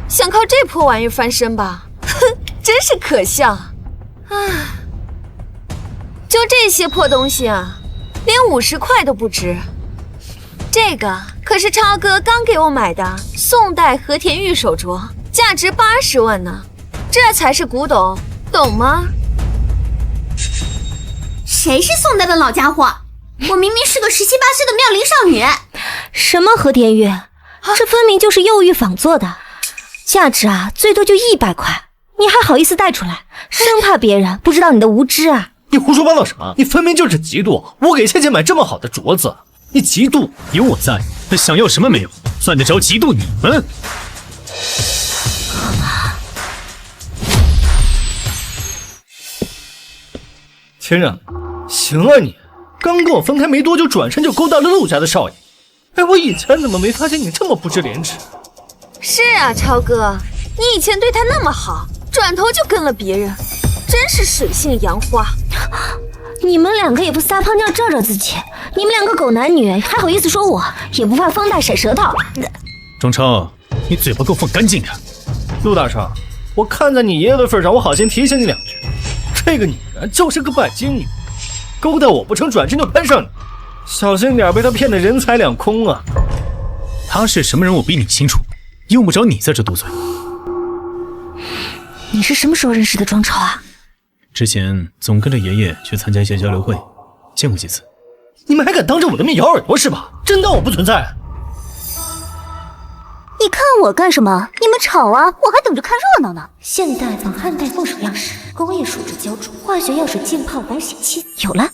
想靠这破玩意儿翻身吧？哼，真是可笑。唉，就这些破东西啊，连50块都不值。这个可是超哥刚给我买的宋代和田玉手镯，价值80万呢，这才是古董，懂吗？谁是宋代的老家伙？我明明是个17、18岁的妙龄少女。什么和田玉？这分明就是釉玉仿做的，价值啊最多就100块，你还好意思带出来，生怕别人不知道你的无知啊！你胡说八道什么？你分明就是嫉妒我给倩倩买这么好的镯子，你嫉妒？有我在，那想要什么没有，算得着嫉妒你们？千冉，行啊你，刚跟我分开没多久，转身就勾搭了陆家的少爷。哎，我以前怎么没发现你这么不知廉耻？是啊，超哥，你以前对他那么好，转头就跟了别人，真是水性杨花。你们两个也不撒泡尿照照自己，你们两个狗男女还好意思说我，也不怕风大甩舌头。庄超，你嘴巴给我放干净点。陆大少，我看在你爷爷的份上，我好心提醒你2句，这个女人就是个拜金女，勾搭我不成，转身就攀上你，小心点被她骗得人财两空啊！她是什么人我比你清楚，用不着你在这嘟嘴。你是什么时候认识的庄超啊？之前总跟着爷爷去参加一些交流会，见过几次。你们还敢当着我的面咬耳朵是吧？真当我不存在？你看我干什么？你们吵啊，我还等着看热闹呢。现代仿汉代凤首样式，工业树脂浇筑，化学药水浸泡保险期，有了。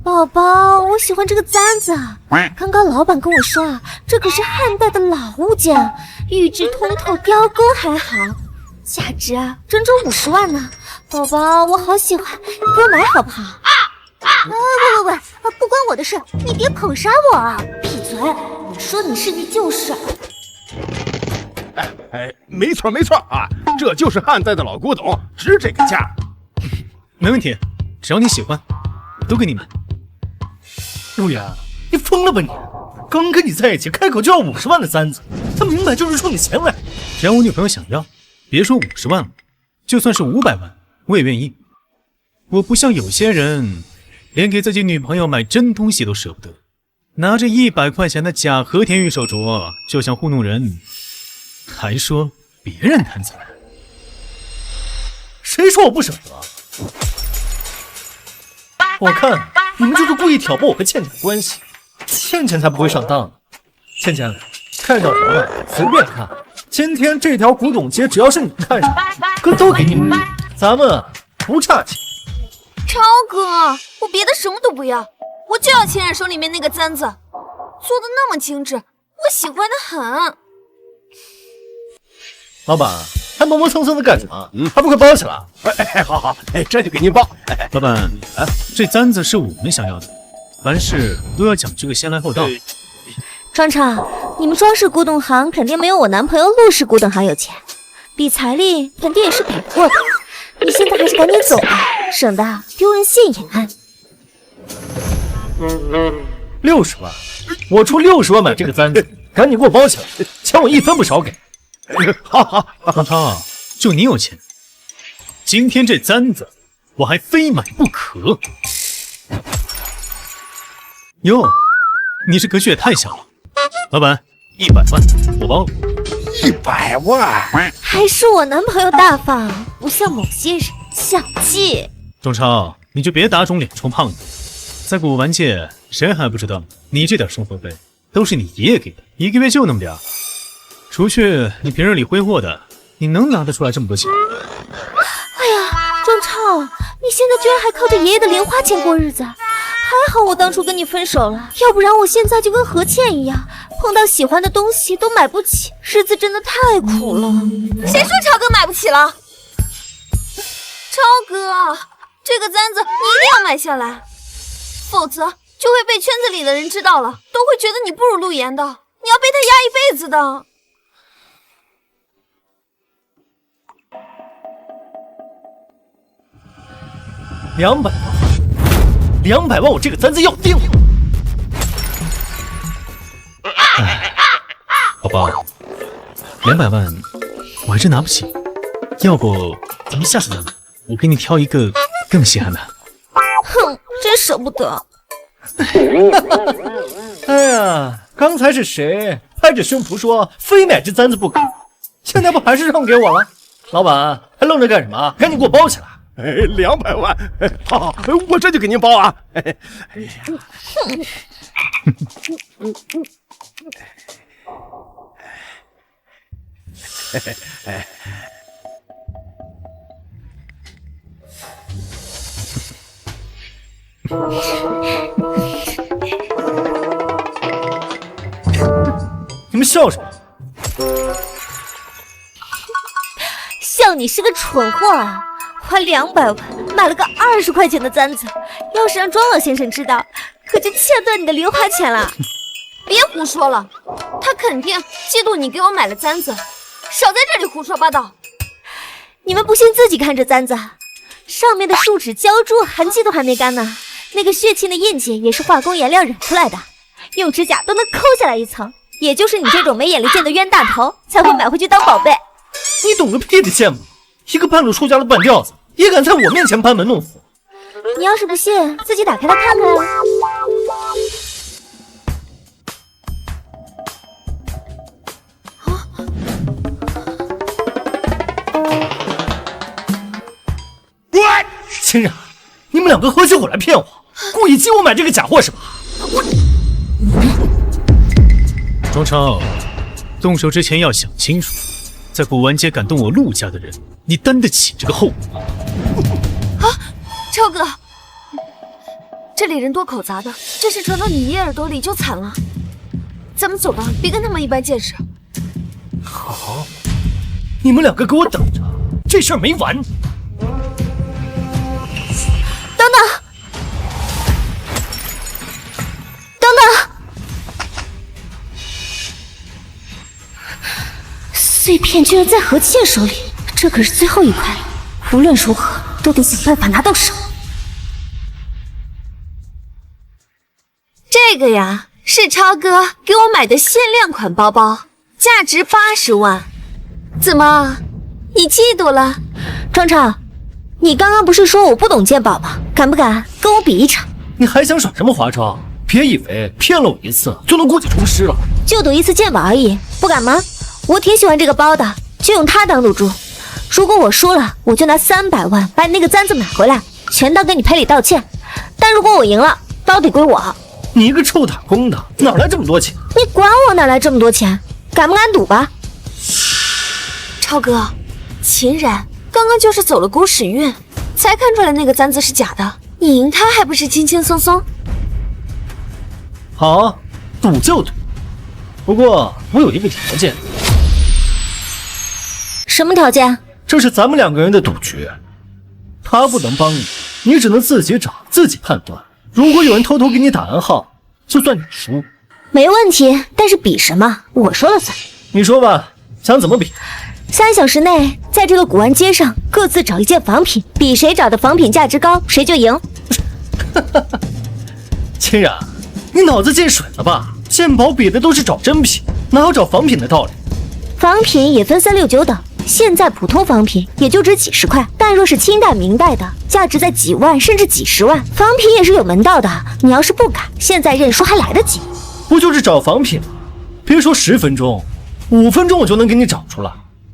宝宝，我喜欢这个簪子。刚刚老板跟我说啊，这可是汉代的老物件，玉质通透，雕工还好，价值啊整整50万呢。宝宝，我好喜欢，你给我买好不好？不关我的事，你别捧杀我啊！闭嘴！我说你是你就是。没错啊，这就是汉代的老古董，值这个价。没问题，只要你喜欢，都给你买。陆远，你疯了吧你？刚跟你在一起，开口就要50万的簪子，他明摆就是冲你钱来。只要我女朋友想要，别说50万了，就算是500万，我也愿意。我不像有些人，连给自己女朋友买真东西都舍不得，拿着100块钱的假和田玉手镯就想糊弄人，还说别人贪财。谁说我不舍得？我看你们就是故意挑拨我和倩倩的关系，倩倩才不会上当呢。倩倩，看小条了，随便看。今天这条古董街，只要是你看上，哥都给你买，咱们不差钱。超哥，我别的什么都不要，我就要倩倩手里面那个簪子，做的那么精致，我喜欢的很。老板，还磨磨蹭蹭的干什么？还不快包起来！好，这就给您包。老板，这簪子是我们想要的，凡事都要讲究个先来后到。庄超，你们装饰古董行肯定没有我男朋友陆氏古董行有钱，比财力肯定也是比不过的。你现在还是赶紧走吧，省得丢人现眼。60万，我出60万买这个簪子，赶紧给我包起来，钱我1分不少给。好，庄超，就你有钱，今天这簪子我还非买不可。哟，你这格局也太小了。老板，100万我包了。100万，还是我男朋友大方，不像某些人小气。庄超，你就别打肿脸充胖子。在古玩界，谁还不知道你这点生活费都是你爷爷给的，1个月就那么点儿。除去你平日里挥霍的，你能拿得出来这么多钱？哎呀，庄超，你现在居然还靠着爷爷的零花钱过日子，还好我当初跟你分手了，要不然我现在就跟何倩一样，碰到喜欢的东西都买不起，日子真的太苦了。谁说超哥买不起了？超哥，这个簪子你一定要买下来，否则就会被圈子里的人知道了，都会觉得你不如陆岩的，你要被他压一辈子的。200万，我这个簪子要定了。宝宝，200万我还真拿不起，要不咱们下次再买，我给你挑一个更稀罕的。哼，真舍不得。哎呀，刚才是谁拍着胸脯说非买这簪子不可？现在不还是让给我了？老板还愣着干什么？赶紧给我包起来！200万，好，我这就给您包啊！你们笑什么？笑你是个蠢货啊！花200万买了个20块钱的簪子，要是让庄老先生知道，可就切断你的零花钱了。别胡说了，他肯定嫉妒你给我买了簪子，少在这里胡说八道。你们不信自己看这簪子，上面的树脂浇筑痕迹都还没干呢，那个血沁的印记也是化工颜料染出来的，用指甲都能抠下来一层。也就是你这种没眼力见的冤大头才会买回去当宝贝。你懂个屁的羡慕！一个半路出家的半吊子，也敢在我面前班门弄斧！你要是不信，自己打开它看看啊。欣然，你们两个合起伙来骗我，故意激我买这个假货是吧？庄超，动手之前要想清楚，在古玩街敢动我陆家的人，你担得起这个后果吗？超哥，这里人多口杂的，这事传到你爷耳朵里就惨了。咱们走吧，别跟他们一般见识。好，你们两个给我等着，这事儿没完。等等，等等！碎片居然在何倩手里，这可是最后一块了，无论如何都得想办法拿到手。这个呀，是超哥给我买的限量款包包，价值80万。怎么，你嫉妒了？庄超，你刚刚不是说我不懂鉴宝吗？敢不敢跟我比一场？你还想耍什么花招？别以为骗了我一次就能故技重施了。就赌一次鉴宝而已，不敢吗？我挺喜欢这个包的，就用它当赌注。如果我输了，我就拿300万把你那个簪子买回来，全当跟你赔礼道歉。但如果我赢了，包得归我。你一个臭打工的，哪来这么多钱？你管我哪来这么多钱？敢不敢赌吧？超哥，秦然刚刚就是走了股屎运，才看出来那个簪子是假的。你赢他还不是轻轻松松？好，赌就赌，不过我有一个条件。什么条件？这是咱们两个人的赌局，他不能帮你，你只能自己找，自己判断。如果有人偷偷给你打暗号，就算你输。没问题，但是比什么？我说了算。你说吧，想怎么比？3小时内，在这个古玩街上各自找一件仿品，比谁找的仿品价值高，谁就赢。秦然，你脑子进水了吧？鉴宝比的都是找真品，哪有找仿品的道理？仿品也分3、6、9等，现在普通仿品也就值几十块，但若是清代、明代的，价值在几万甚至几十万。仿品也是有门道的，你要是不敢，现在认输还来得及。不就是找仿品吗？别说10分钟，5分钟我就能给你找出来。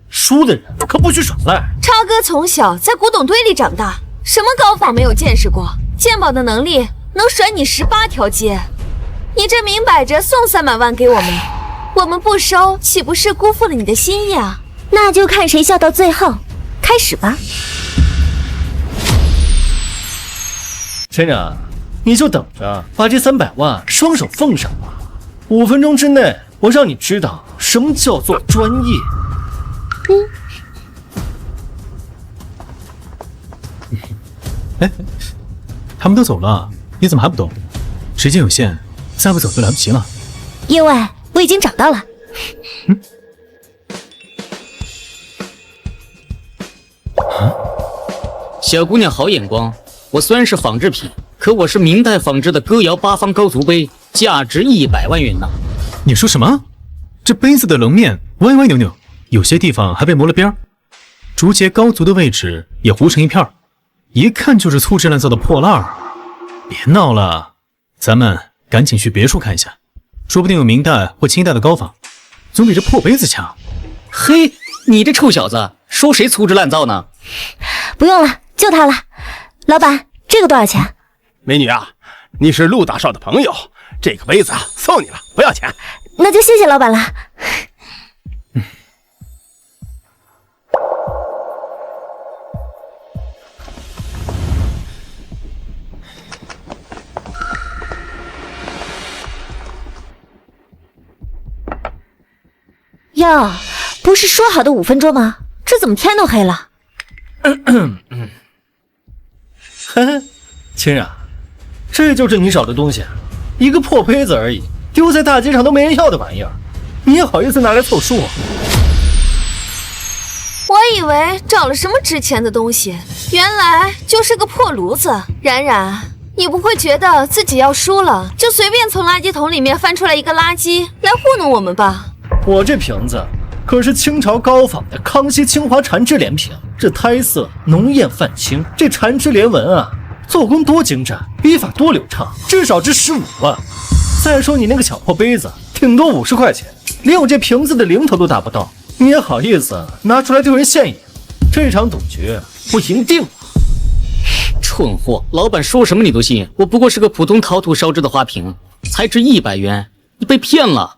输的人可不许耍赖。超哥从小在古董堆里长大，什么高仿没有见识过？鉴宝的能力能甩你18条街。你这明摆着送300万给我们，我们不收，岂不是辜负了你的心意啊？那就看谁笑到最后。开始吧。陈然，你就等着把这300万双手奉上吧。5分钟之内，我让你知道什么叫做专业。哎，他们都走了，你怎么还不动？时间有限，再不走就来不及了。因为我已经找到了。小姑娘好眼光，我虽然是仿制品，可我是明代仿制的歌谣8方高足杯，价值100万元呢。你说什么？这杯子的棱面歪歪扭扭，有些地方还被磨了边儿，竹节高足的位置也糊成一片儿，一看就是粗制滥造的破烂儿。别闹了，咱们赶紧去别处看一下，说不定有明代或清代的高仿，总比这破杯子强。嘿，你这臭小子，说谁粗制滥造呢？不用了，就它了。老板，这个多少钱？美女啊，你是陆大少的朋友，这个杯子送你了，不要钱。那就谢谢老板了。哟，不是说好的5分钟吗？这怎么天都黑了？嘿嘿，秦然，这就是你找的东西，一个破杯子而已，丢在大街上都没人要的玩意儿，你也好意思拿来凑数啊？我以为找了什么值钱的东西，原来就是个破炉子。冉冉，你不会觉得自己要输了，就随便从垃圾桶里面翻出来一个垃圾来糊弄我们吧？我这瓶子可是清朝高仿的康熙清华缠枝莲瓶，这胎色浓艳泛青，这缠枝莲纹啊，做工多精湛，笔法多流畅，至少值15万。再说你那个小破杯子，顶多50块钱，连我这瓶子的零头都达不到，你也好意思拿出来丢人现眼？这场赌局我赢定了。蠢货，老板说什么你都信？我不过是个普通陶土烧制的花瓶，才值100元，你被骗了。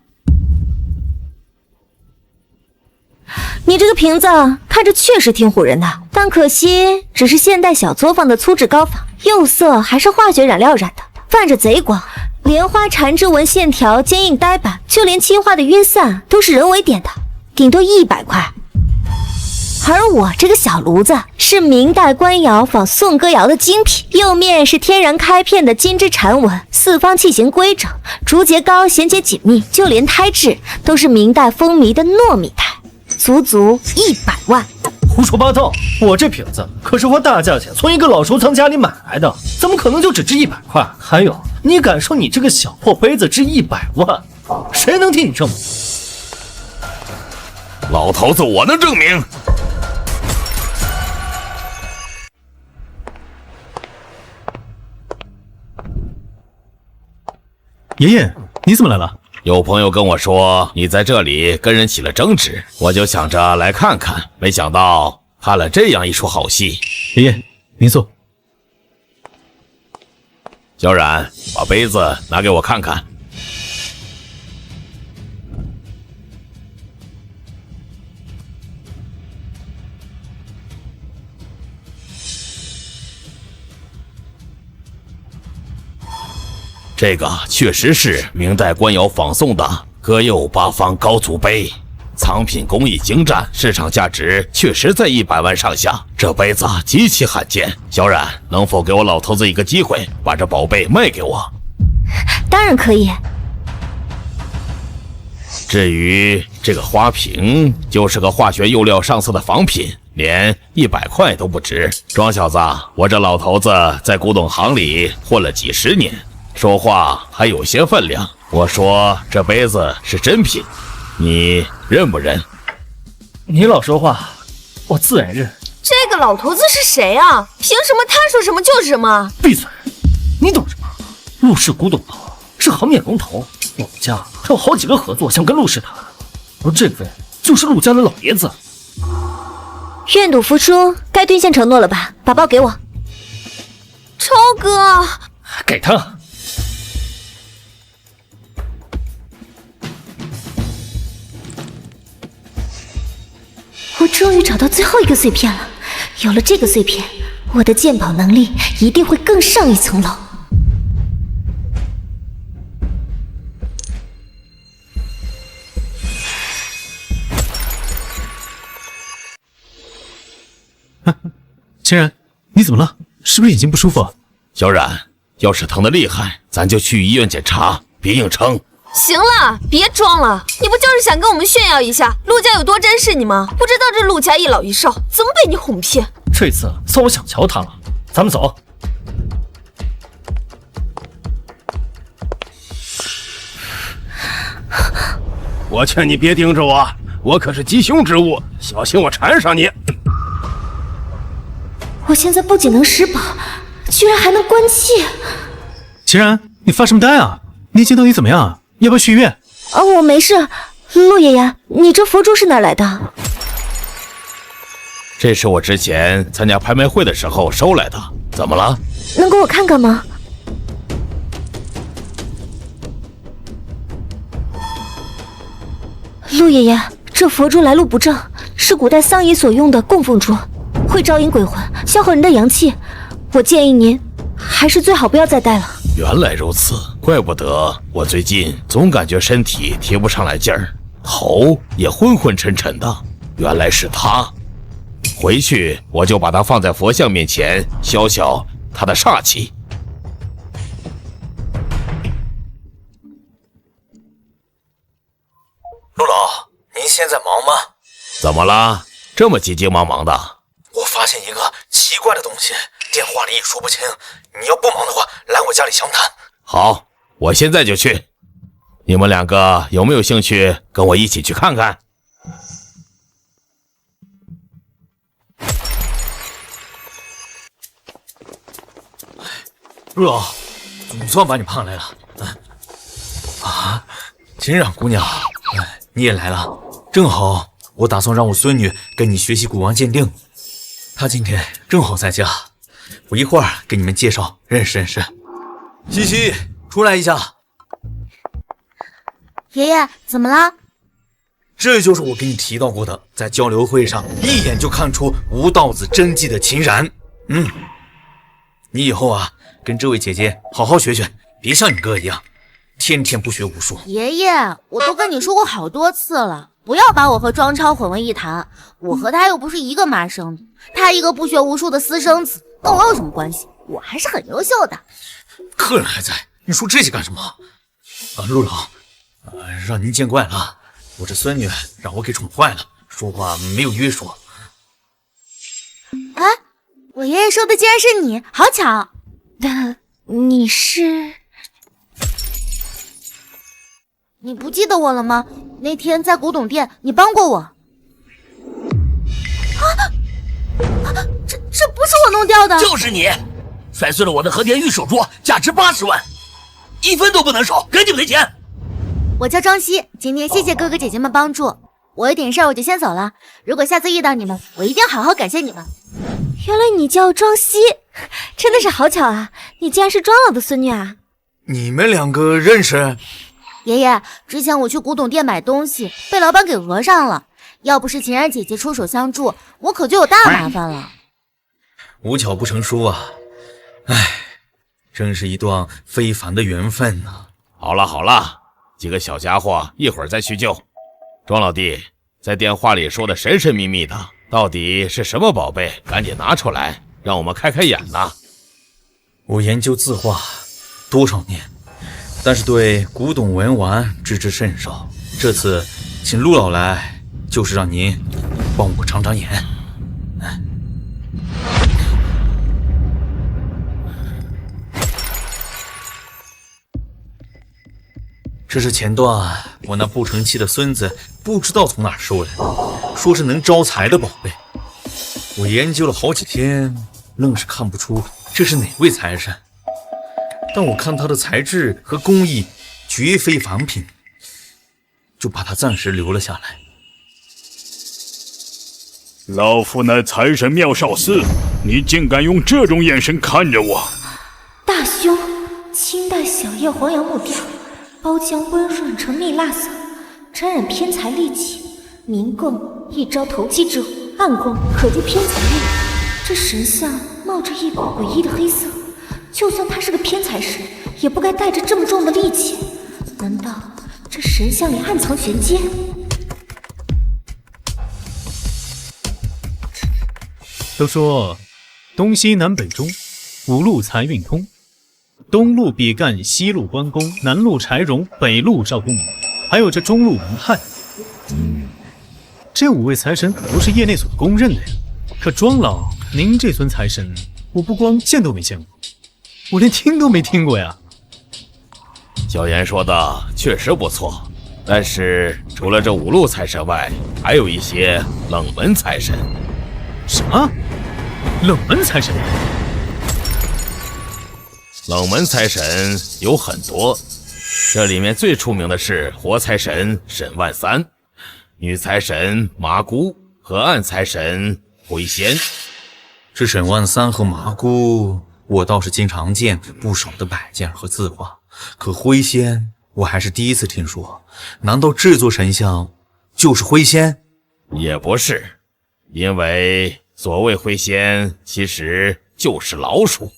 你这个瓶子看着确实挺唬人的，但可惜只是现代小作坊的粗制膏仿，釉色还是化学染料染的，泛着贼光。莲花缠枝纹线条坚硬呆板，就连漆画的晕散都是人为点的，顶多100块。而我这个小炉子是明代官窑仿宋歌窑的精品，釉面是天然开片的金枝缠纹，四方器形规整，竹节高，衔接紧密，就连胎质都是明代风靡的糯米胎，足足100万。胡说八道！我这瓶子可是花大价钱从一个老收藏家里买来的，怎么可能就只值100块？还有，你敢说你这个小破杯子值100万？谁能替你证明？老头子，我能证明。爷爷，你怎么来了？有朋友跟我说你在这里跟人起了争执，我就想着来看看，没想到看了这样一出好戏。爷爷，您坐。小冉，把杯子拿给我看看。这个确实是明代官窑仿宋的歌釉八方高足杯，藏品工艺精湛，市场价值确实在100万上下。这杯子极其罕见，小冉能否给我老头子一个机会，把这宝贝卖给我？当然可以。至于这个花瓶，就是个化学釉料上色的仿品，连100块都不值。庄小子，我这老头子在古董行里混了几十年，说话还有些分量。我说这杯子是真品，你认不认？你老说话，我自然认。这个老头子是谁啊？凭什么他说什么就是什么？闭嘴！你懂什么？陆氏古董行是行业龙头，我们家还有好几个合作想跟陆氏谈，而这位就是陆家的老爷子。愿赌服输，该兑现承诺了吧？把包给我。超哥，给他。我终于找到最后一个碎片了，有了这个碎片，我的鉴宝能力一定会更上一层楼。千然，你怎么了？是不是眼睛不舒服？小冉，要是疼得厉害，咱就去医院检查，别硬撑。行了，别装了，你不就是想跟我们炫耀一下陆家有多珍视你吗？不知道这陆家一老一少怎么被你哄骗？这次算我想瞧他了，咱们走。我劝你别盯着我，我可是吉凶之物，小心我缠上你。我现在不仅能施宝，居然还能关气。千然，你发什么呆啊？你眼睛到底怎么样？要不要去医院？我没事。陆爷爷，你这佛珠是哪来的？这是我之前参加拍卖会的时候收来的。怎么了？能给我看看吗？陆爷爷，这佛珠来路不正，是古代丧仪所用的供奉珠，会招引鬼魂，消耗人的阳气。我建议您还是最好不要再戴了。原来如此，怪不得我最近总感觉身体提不上来劲儿，头也昏昏沉沉的。原来是他。回去我就把它放在佛像面前，消消他的煞气。陆老，您现在忙吗？怎么了？这么急急忙忙的？我发现一个奇怪的东西，电话里也说不清。你要不忙的话，来我家里详谈。好，我现在就去。你们两个有没有兴趣跟我一起去看看？陆老，总算把你盼来了。秦冉姑娘，你也来了，正好我打算让我孙女跟你学习古玩鉴定，她今天正好在家。我一会儿给你们介绍认识认识。西西，出来一下。爷爷，怎么了？这就是我给你提到过的，在交流会上一眼就看出吴道子真迹的秦然。你以后啊，跟这位姐姐好好学学，别像你哥一样，天天不学无术。爷爷，我都跟你说过好多次了，不要把我和庄超混为一谈。我和他又不是一个妈生的，他一个不学无术的私生子，跟我有什么关系？我还是很优秀的。客人还在，你说这些干什么？陆老，让您见怪了，我这孙女让我给宠坏了，说话没有约束。哎，我爷爷说的竟然是你，好巧。你是？你不记得我了吗？那天在古董店，你帮过我。这不是我弄掉的，就是你，摔碎了我的和田玉手镯，价值80万，1分都不能少，赶紧赔钱。我叫庄西，今天谢谢哥哥姐姐们帮助，我有点事儿我就先走了。如果下次遇到你们，我一定好好感谢你们。原来你叫庄西，真的是好巧啊！你竟然是庄老的孙女啊！你们两个认识？爷爷，之前我去古董店买东西，被老板给讹上了。要不是秦然姐姐出手相助，我可就有大麻烦了。无巧不成书啊！唉，真是一段非凡的缘分啊！好了好了，几个小家伙一会儿再叙旧。庄老弟，在电话里说的神神秘秘的，到底是什么宝贝？赶紧拿出来，让我们开开眼呐！我研究字画多少年，但是对古董文玩知之甚少。这次请陆老来，就是让您帮我长长眼。这是前段我那不成器的孙子不知道从哪儿收来的，说是能招财的宝贝。我研究了好几天，愣是看不出这是哪位财神，但我看他的材质和工艺绝非凡品，就把他暂时留了下来。老夫乃财神妙少司，你竟敢用这种眼神看着我！大凶，清代小叶黄杨木雕，包浆温润成蜜蜡色，沾染偏财戾气，明供一招投机之物，暗光可见偏财力。这神像冒着一股诡异的黑色，就算他是个偏财神，也不该带着这么重的戾气。难道这神像里暗藏玄机？都说东西南北中，五路财运通。东路比干，西路关公，南路柴荣，北路赵公明，还有这中路文翰。这5位财神可都是业内所公认的呀。可庄老，您这尊财神，我不光见都没见过，我连听都没听过呀。小言说的确实不错，但是除了这5路财神外，还有一些冷门财神。什么？冷门财神？冷门财神有很多，这里面最出名的是活财神沈万三、女财神麻姑和暗财神灰仙。这沈万三和麻姑，我倒是经常见不少的摆件和字画，可灰仙我还是第一次听说。难道这座神像就是灰仙？也不是，因为所谓灰仙其实就是老鼠。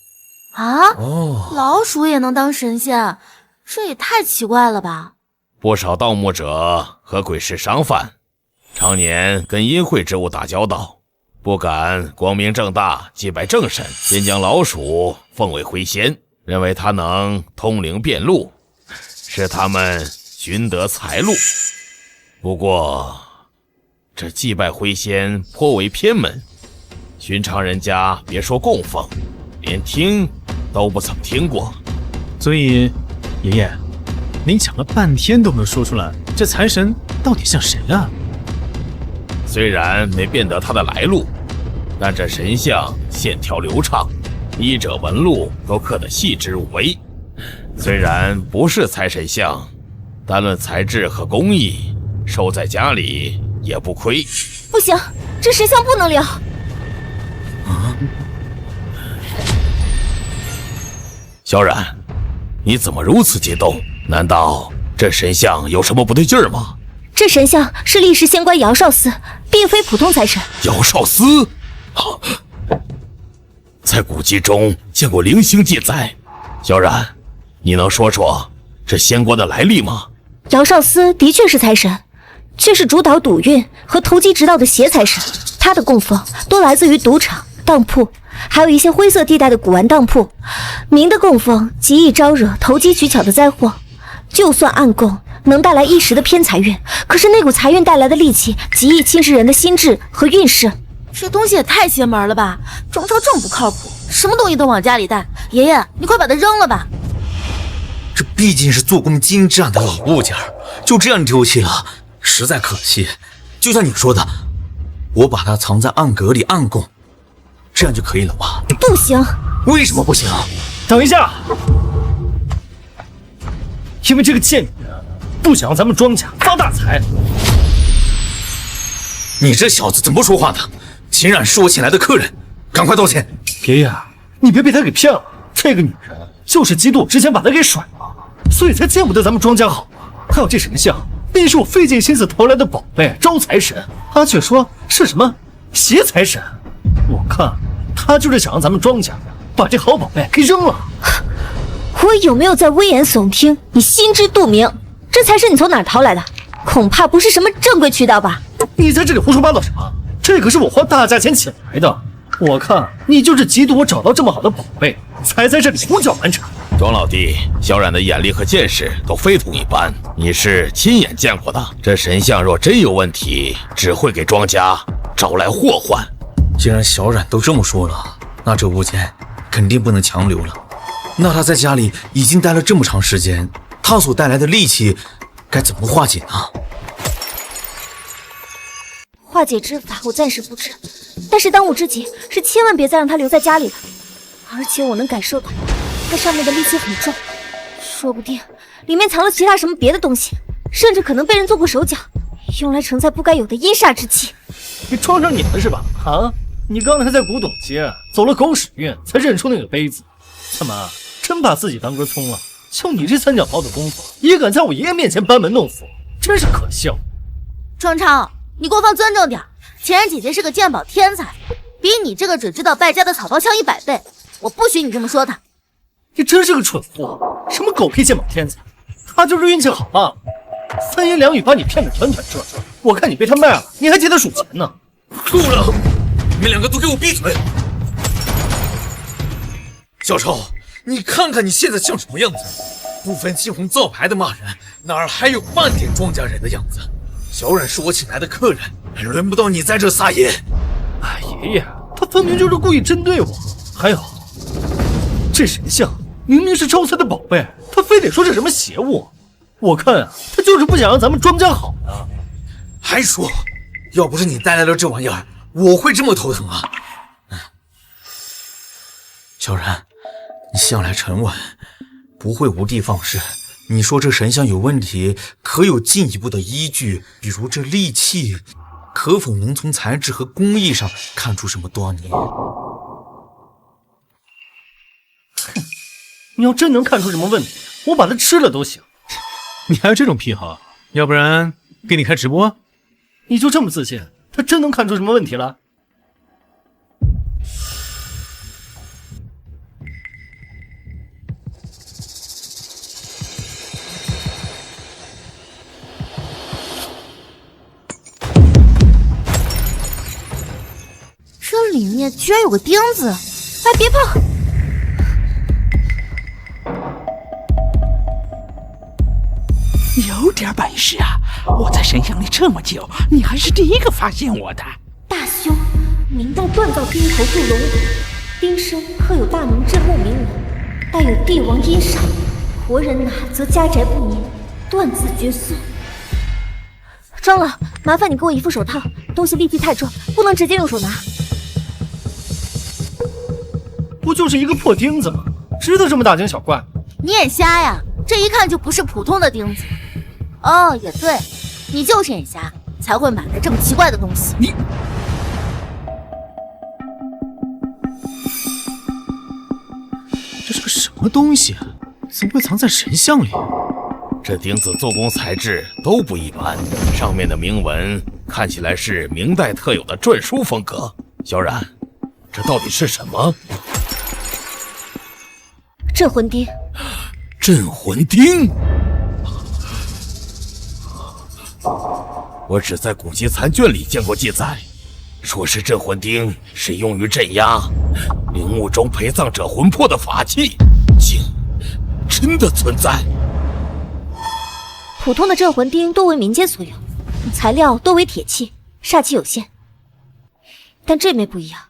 啊，老鼠也能当神仙，这也太奇怪了吧！不少盗墓者和鬼市商贩常年跟阴晦之物打交道，不敢光明正大祭拜正神，便将老鼠奉为灰仙，认为它能通灵变路，使他们寻得财路。不过这祭拜灰仙颇为偏门，寻常人家别说供奉，连听都不曾听过。所以爷爷，您讲了半天都没有说出来，这财神到底像谁啊？虽然没辨得他的来路，但这神像线条流畅，衣褶纹路都刻得细致入微。虽然不是财神像，单论材质和工艺，收在家里也不亏。不行，这神像不能留。小冉，你怎么如此激动？难道这神像有什么不对劲儿吗？这神像是历世仙官姚少司，并非普通财神。姚少司，在古籍中见过零星记载。小冉，你能说说这仙官的来历吗？姚少司的确是财神，却是主导赌运和投机直道的邪财神。他的供奉多来自于赌场、当铺，还有一些灰色地带的古玩当铺。明的供奉极易招惹投机取巧的灾祸，就算暗供能带来一时的偏财运，可是那股财运带来的戾气极易侵蚀人的心智和运势。这东西也太邪门了吧！庄超这么不靠谱，什么东西都往家里带。爷爷，你快把它扔了吧！这毕竟是做工精湛的老物件，就这样丢弃了，实在可惜。就像你说的，我把它藏在暗格里暗供，这样就可以了吧？不行。为什么不行？等一下，因为这个贱女人不想让咱们庄家发大财。你这小子怎么不说话呢？秦冉是我请来的客人，赶快道歉。爷爷，你别被她给骗了，这个女人就是嫉妒我之前把她给甩了，所以才见不得咱们庄家好。还有这神像，那是我费尽心思淘来的宝贝招财神，她却说是什么邪财神。我看她就是想让咱们庄家把这好宝贝给扔了。我有没有在危言耸听，你心知肚明。这财神你从哪儿淘来的？恐怕不是什么正规渠道吧？你在这里胡说八道什么？这可是我花大价钱请来的。我看你就是嫉妒我找到这么好的宝贝，才在这里胡搅蛮缠。庄老弟，小冉的眼力和见识都非同一般，你是亲眼见过的。这神像若真有问题，只会给庄家招来祸患。既然小冉都这么说了，那这物件肯定不能强留了。那他在家里已经待了这么长时间，他所带来的戾气该怎么化解呢？化解之法我暂时不知，但是当务之急是千万别再让他留在家里了。而且我能感受到它上面的戾气很重，说不定里面藏了其他什么别的东西，甚至可能被人做过手脚，用来承载不该有的阴煞之气。你撞上你了是吧？啊，你刚才在古董街走了狗屎运才认出那个杯子，怎么真把自己当根葱了？就你这三脚猫的功夫，也敢在我爷爷面前班门弄斧，真是可笑。庄超，你给我放尊重点，秦冉姐姐是个鉴宝天才，比你这个只知道败家的草包强100倍，我不许你这么说她。你真是个蠢货，什么狗屁鉴宝天才，她就是运气好罢了。3言2语把你骗得团团转，我看你被她卖了，你还记得数钱呢。够了，你们两个都给我闭嘴！小超，你看看你现在像什么样子，不分青红皂白的骂人，哪儿还有半点庄家人的样子？小冉是我请来的客人，轮不到你在这撒野。哎，爷爷，他分明就是故意针对我。还有，这神像明明是招财的宝贝，他非得说是什么邪物。我看啊，他就是不想让咱们庄家好呢。还说，要不是你带来了这玩意儿，我会这么头疼啊？小冉，你向来沉稳，不会无的放矢。你说这神像有问题，可有进一步的依据？比如这戾气，可否能从材质和工艺上看出什么端倪？哼，你要真能看出什么问题，我把它吃了都行。你还有这种癖好？要不然给你开直播？你就这么自信，他真能看出什么问题了？这里面居然有个钉子！哎，别碰！有点本事啊！我在神像里这么久，你还是第一个发现我的。大凶，明代锻造钉头铸龙骨，钉身刻有大明镇墓铭文，带有帝王阴煞，活人拿则家宅不宁，断字绝孙。庄老，麻烦你给我一副手套，东西戾气太重，不能直接用手拿。不就是一个破钉子吗？值得这么大惊小怪？你眼瞎呀！这一看就不是普通的钉子。哦，也对，你就是眼瞎，才会买来这么奇怪的东西。你，这是个什么东西啊？怎么会藏在神像里？这钉子做工材质都不一般，上面的铭文看起来是明代特有的篆书风格。小冉，这到底是什么？镇魂钉。镇魂钉？我只在古籍残卷里见过记载，说是镇魂钉是用于镇压陵墓中陪葬者魂魄的法器，竟真的存在。普通的镇魂钉多为民间所有，材料多为铁器，煞气有限。但这枚不一样，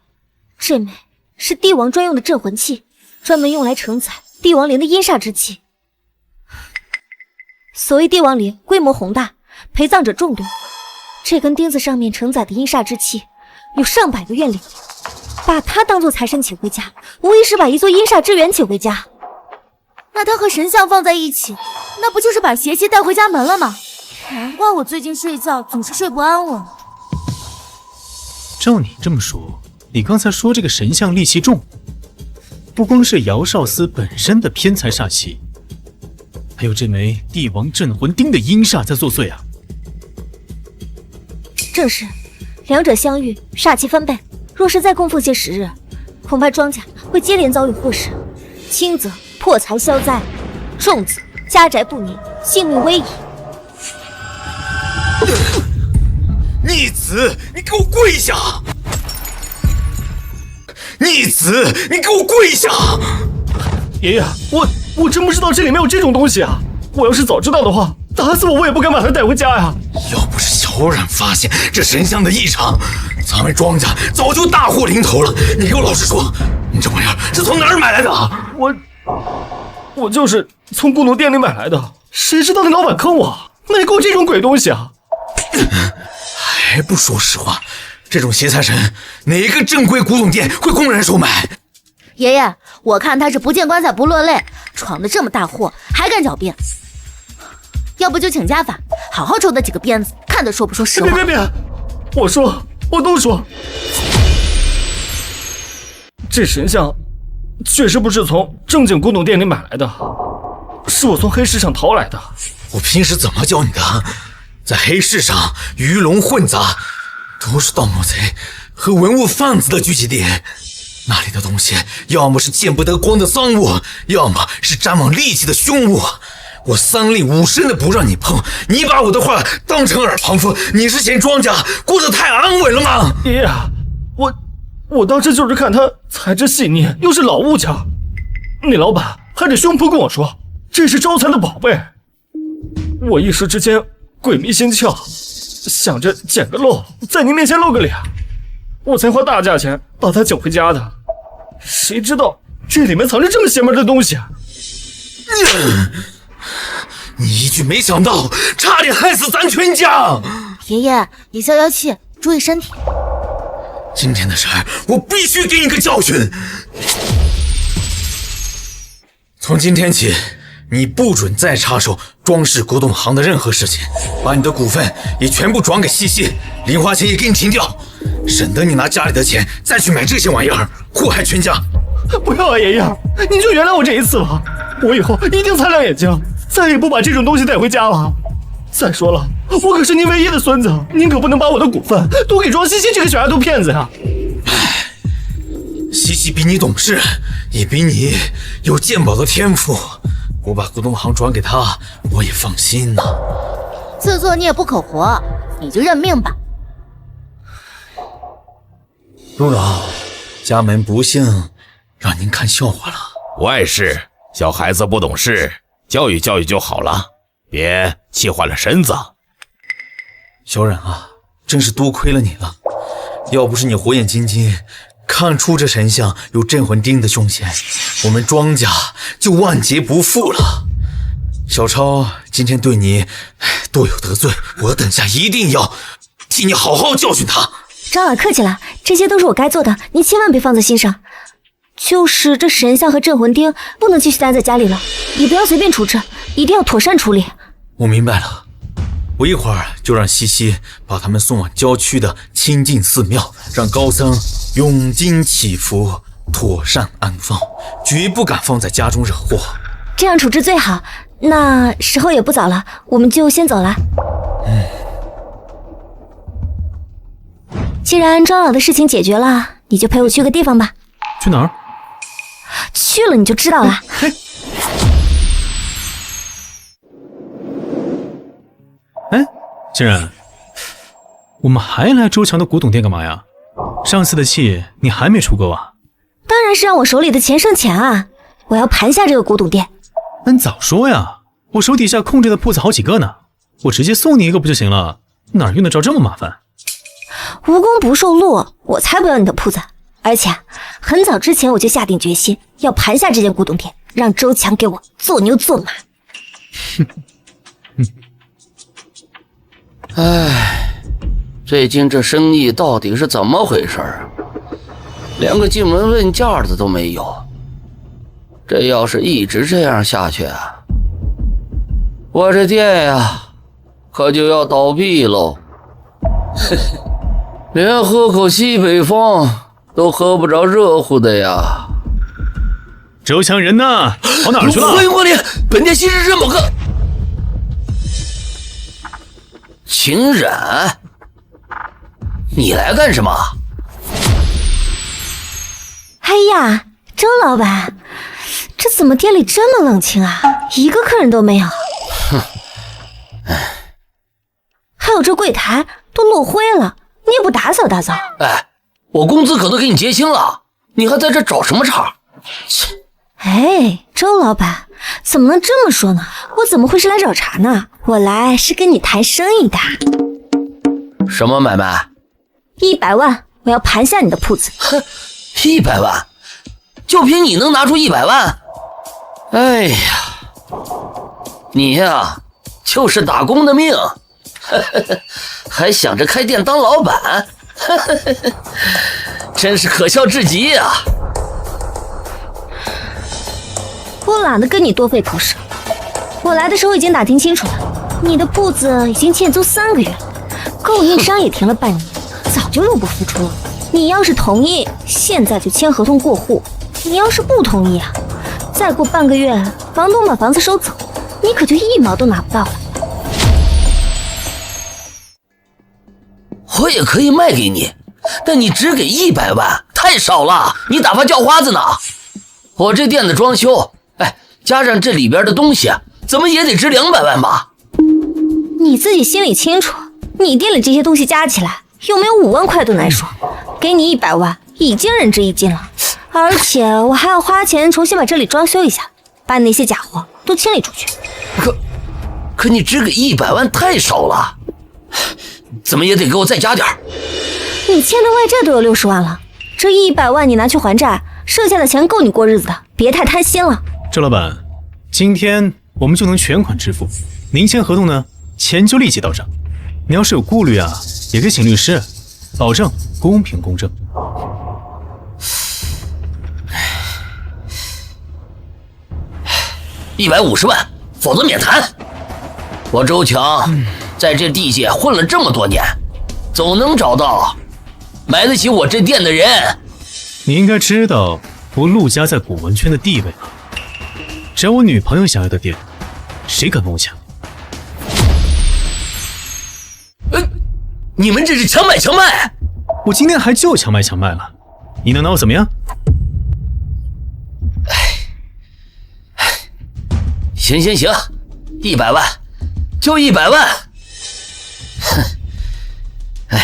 这枚是帝王专用的镇魂器，专门用来承载帝王陵的阴煞之气。所谓帝王陵规模宏大，陪葬者众多，这根钉子上面承载的阴煞之气有上百个怨灵，把它当作财神请回家，无疑是把一座阴煞之源请回家。那它和神像放在一起，那不就是把邪气带回家门了吗？难怪我最近睡觉总是睡不安稳。照你这么说，你刚才说这个神像戾气重，不光是姚少司本身的偏财煞气，还有这枚帝王镇魂钉的阴煞在作祟啊！正是，两者相遇，煞气翻倍。若是再供奉些时日，恐怕庄家会接连遭遇祸事，轻则破财消灾，重则家宅不宁，性命危矣。逆子，你给我跪下！逆子，你给我跪下！爷爷，我真不知道这里面有这种东西啊！我要是早知道的话，打死我也不敢把它带回家呀！要不是小冉发现这神像的异常，咱们庄家早就大祸临头了。你给我老实说，你这玩意儿是从哪儿买来的？我就是从古董店里买来的，谁知道那老板坑我，买过这种鬼东西啊！还不说实话，这种邪财神，哪个正规古董店会公然售卖？爷爷，我看他是不见棺材不落泪，闯的这么大祸还敢狡辩。要不就请家法，好好抽他几个鞭子，看他说不说实话。别，我都说。这神像确实不是从正经古董店里买来的，是我从黑市上淘来的。我平时怎么教你的？在黑市上鱼龙混杂，都是盗墓贼和文物贩子的聚集地。那里的东西要么是见不得光的赃物，要么是沾满戾气的凶物。我3令5申的不让你碰，你把我的话当成耳旁风，你是嫌庄家过得太安稳了吗？爷爷，我当时就是看他材质细腻，又是老物件，那老板还得胸脯跟我说这是招财的宝贝。我一时之间鬼迷心窍，想着捡个漏，在您面前露个脸，我才花大价钱把他请回家的。谁知道这里面藏着这么邪门的东西啊！你一句没想到，差点害死咱全家。爷爷，你消消气，注意身体。今天的事儿，我必须给你个教训。从今天起，你不准再插手庄氏古董行的任何事情，把你的股份也全部转给西西，零花钱也给你停掉，省得你拿家里的钱再去买这些玩意儿，祸害全家。不要啊，爷爷，您就原谅我这一次吧，我以后一定擦亮眼睛，再也不把这种东西带回家了。再说了，我可是您唯一的孙子，您可不能把我的股份都给庄西西这个小丫头骗子呀！西西比你懂事，也比你有鉴宝的天赋，我把古董行转给他，我也放心呐。自作孽不可活，你就认命吧。陆老，家门不幸，让您看笑话了。外事，小孩子不懂事，教育教育就好了，别气坏了身子。小冉啊，真是多亏了你了，要不是你火眼金睛看出这神像有镇魂钉的凶险，我们庄家就万劫不复了。小超今天对你多有得罪，我等下一定要替你好好教训他。长老客气了，这些都是我该做的，您千万别放在心上。就是这神像和镇魂钉不能继续待在家里了，也不要随便处置，一定要妥善处理。我明白了，我一会儿就让西西把他们送往郊区的清净寺庙，让高僧诵经祈福，妥善安放，绝不敢放在家中惹祸。这样处置最好。那时候也不早了，我们就先走了。既然张老的事情解决了，你就陪我去个地方吧。去哪儿？去了你就知道了。哎，欣然，我们还来周强的古董店干嘛呀？上次的气你还没出够啊？当然是让我手里的钱剩钱啊！我要盘下这个古董店。那你早说呀！我手底下空着的铺子好几个呢，我直接送你一个不就行了？哪用得着这么麻烦？无功不受禄，我才不要你的铺子！而且很早之前我就下定决心要盘下这间古董店，让周强给我做牛做马。唉，最近这生意到底是怎么回事啊？连个进门问价的都没有。这要是一直这样下去啊，我这店呀可就要倒闭喽。连喝口西北风都喝不着热乎的呀。周强人呢？跑哪儿去了？欢迎光临，本店西施某个秦冉，你来干什么？哎呀，周老板，这怎么店里这么冷清啊？一个客人都没有。哼，还有这柜台都落灰了，你也不打扫打扫？哎，我工资可都给你结清了，你还在这找什么茬？切！哎，周老板，怎么能这么说呢？我怎么会是来找茬呢？我来是跟你谈生意的。什么买卖？100万，我要盘下你的铺子。哼，100万，就凭你能拿出100万？哎呀，你呀，就是打工的命，还想着开店当老板，真是可笑至极呀！我懒得跟你多费口舌，我来的时候已经打听清楚了，你的铺子已经欠租3个月了，供应商也停了半年，早就入不敷出了。你要是同意，现在就签合同过户；你要是不同意啊，再过半个月，房东把房子收走，你可就1毛都拿不到了。我也可以卖给你，但你只给100万，太少了，你打发叫花子呢。我这店的装修，哎，加上这里边的东西，怎么也得值200万吧？你自己心里清楚，你店里这些东西加起来有没有5万块都难说，给你100万已经仁至义尽了，而且我还要花钱重新把这里装修一下，把那些假货都清理出去。可你只给100万太少了，怎么也得给我再加点儿。你欠的外债都有60万了，这100万你拿去还债，剩下的钱够你过日子的，别太贪心了。周老板，今天我们就能全款支付，您签合同呢，钱就立即到账。你要是有顾虑啊，也可以请律师，保证公平公正。150万，否则免谈。我周强在这地界混了这么多年，总能找到买得起我这店的人。你应该知道我陆家在古文圈的地位吧？只要我女朋友想要的店，谁敢跟我抢？你们这是强买强卖！我今天还就强买强卖了，你能拿我怎么样？行行行，100万，就100万。哼，哎，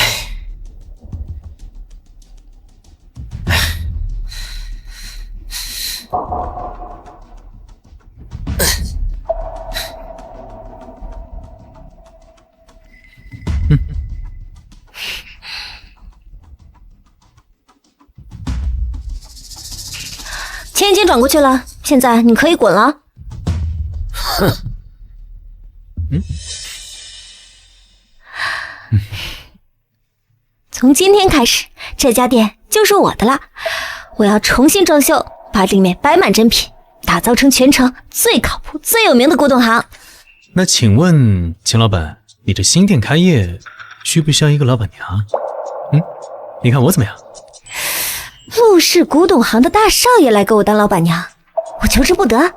钱已经转过去了，现在你可以滚了。哼，从今天开始，这家店就是我的了。我要重新装修，把里面摆满珍品，打造成全城最靠谱、最有名的古董行。那请问秦老板，你这新店开业需不需要一个老板娘？你看我怎么样？陆氏古董行的大少爷来给我当老板娘，我求之不得。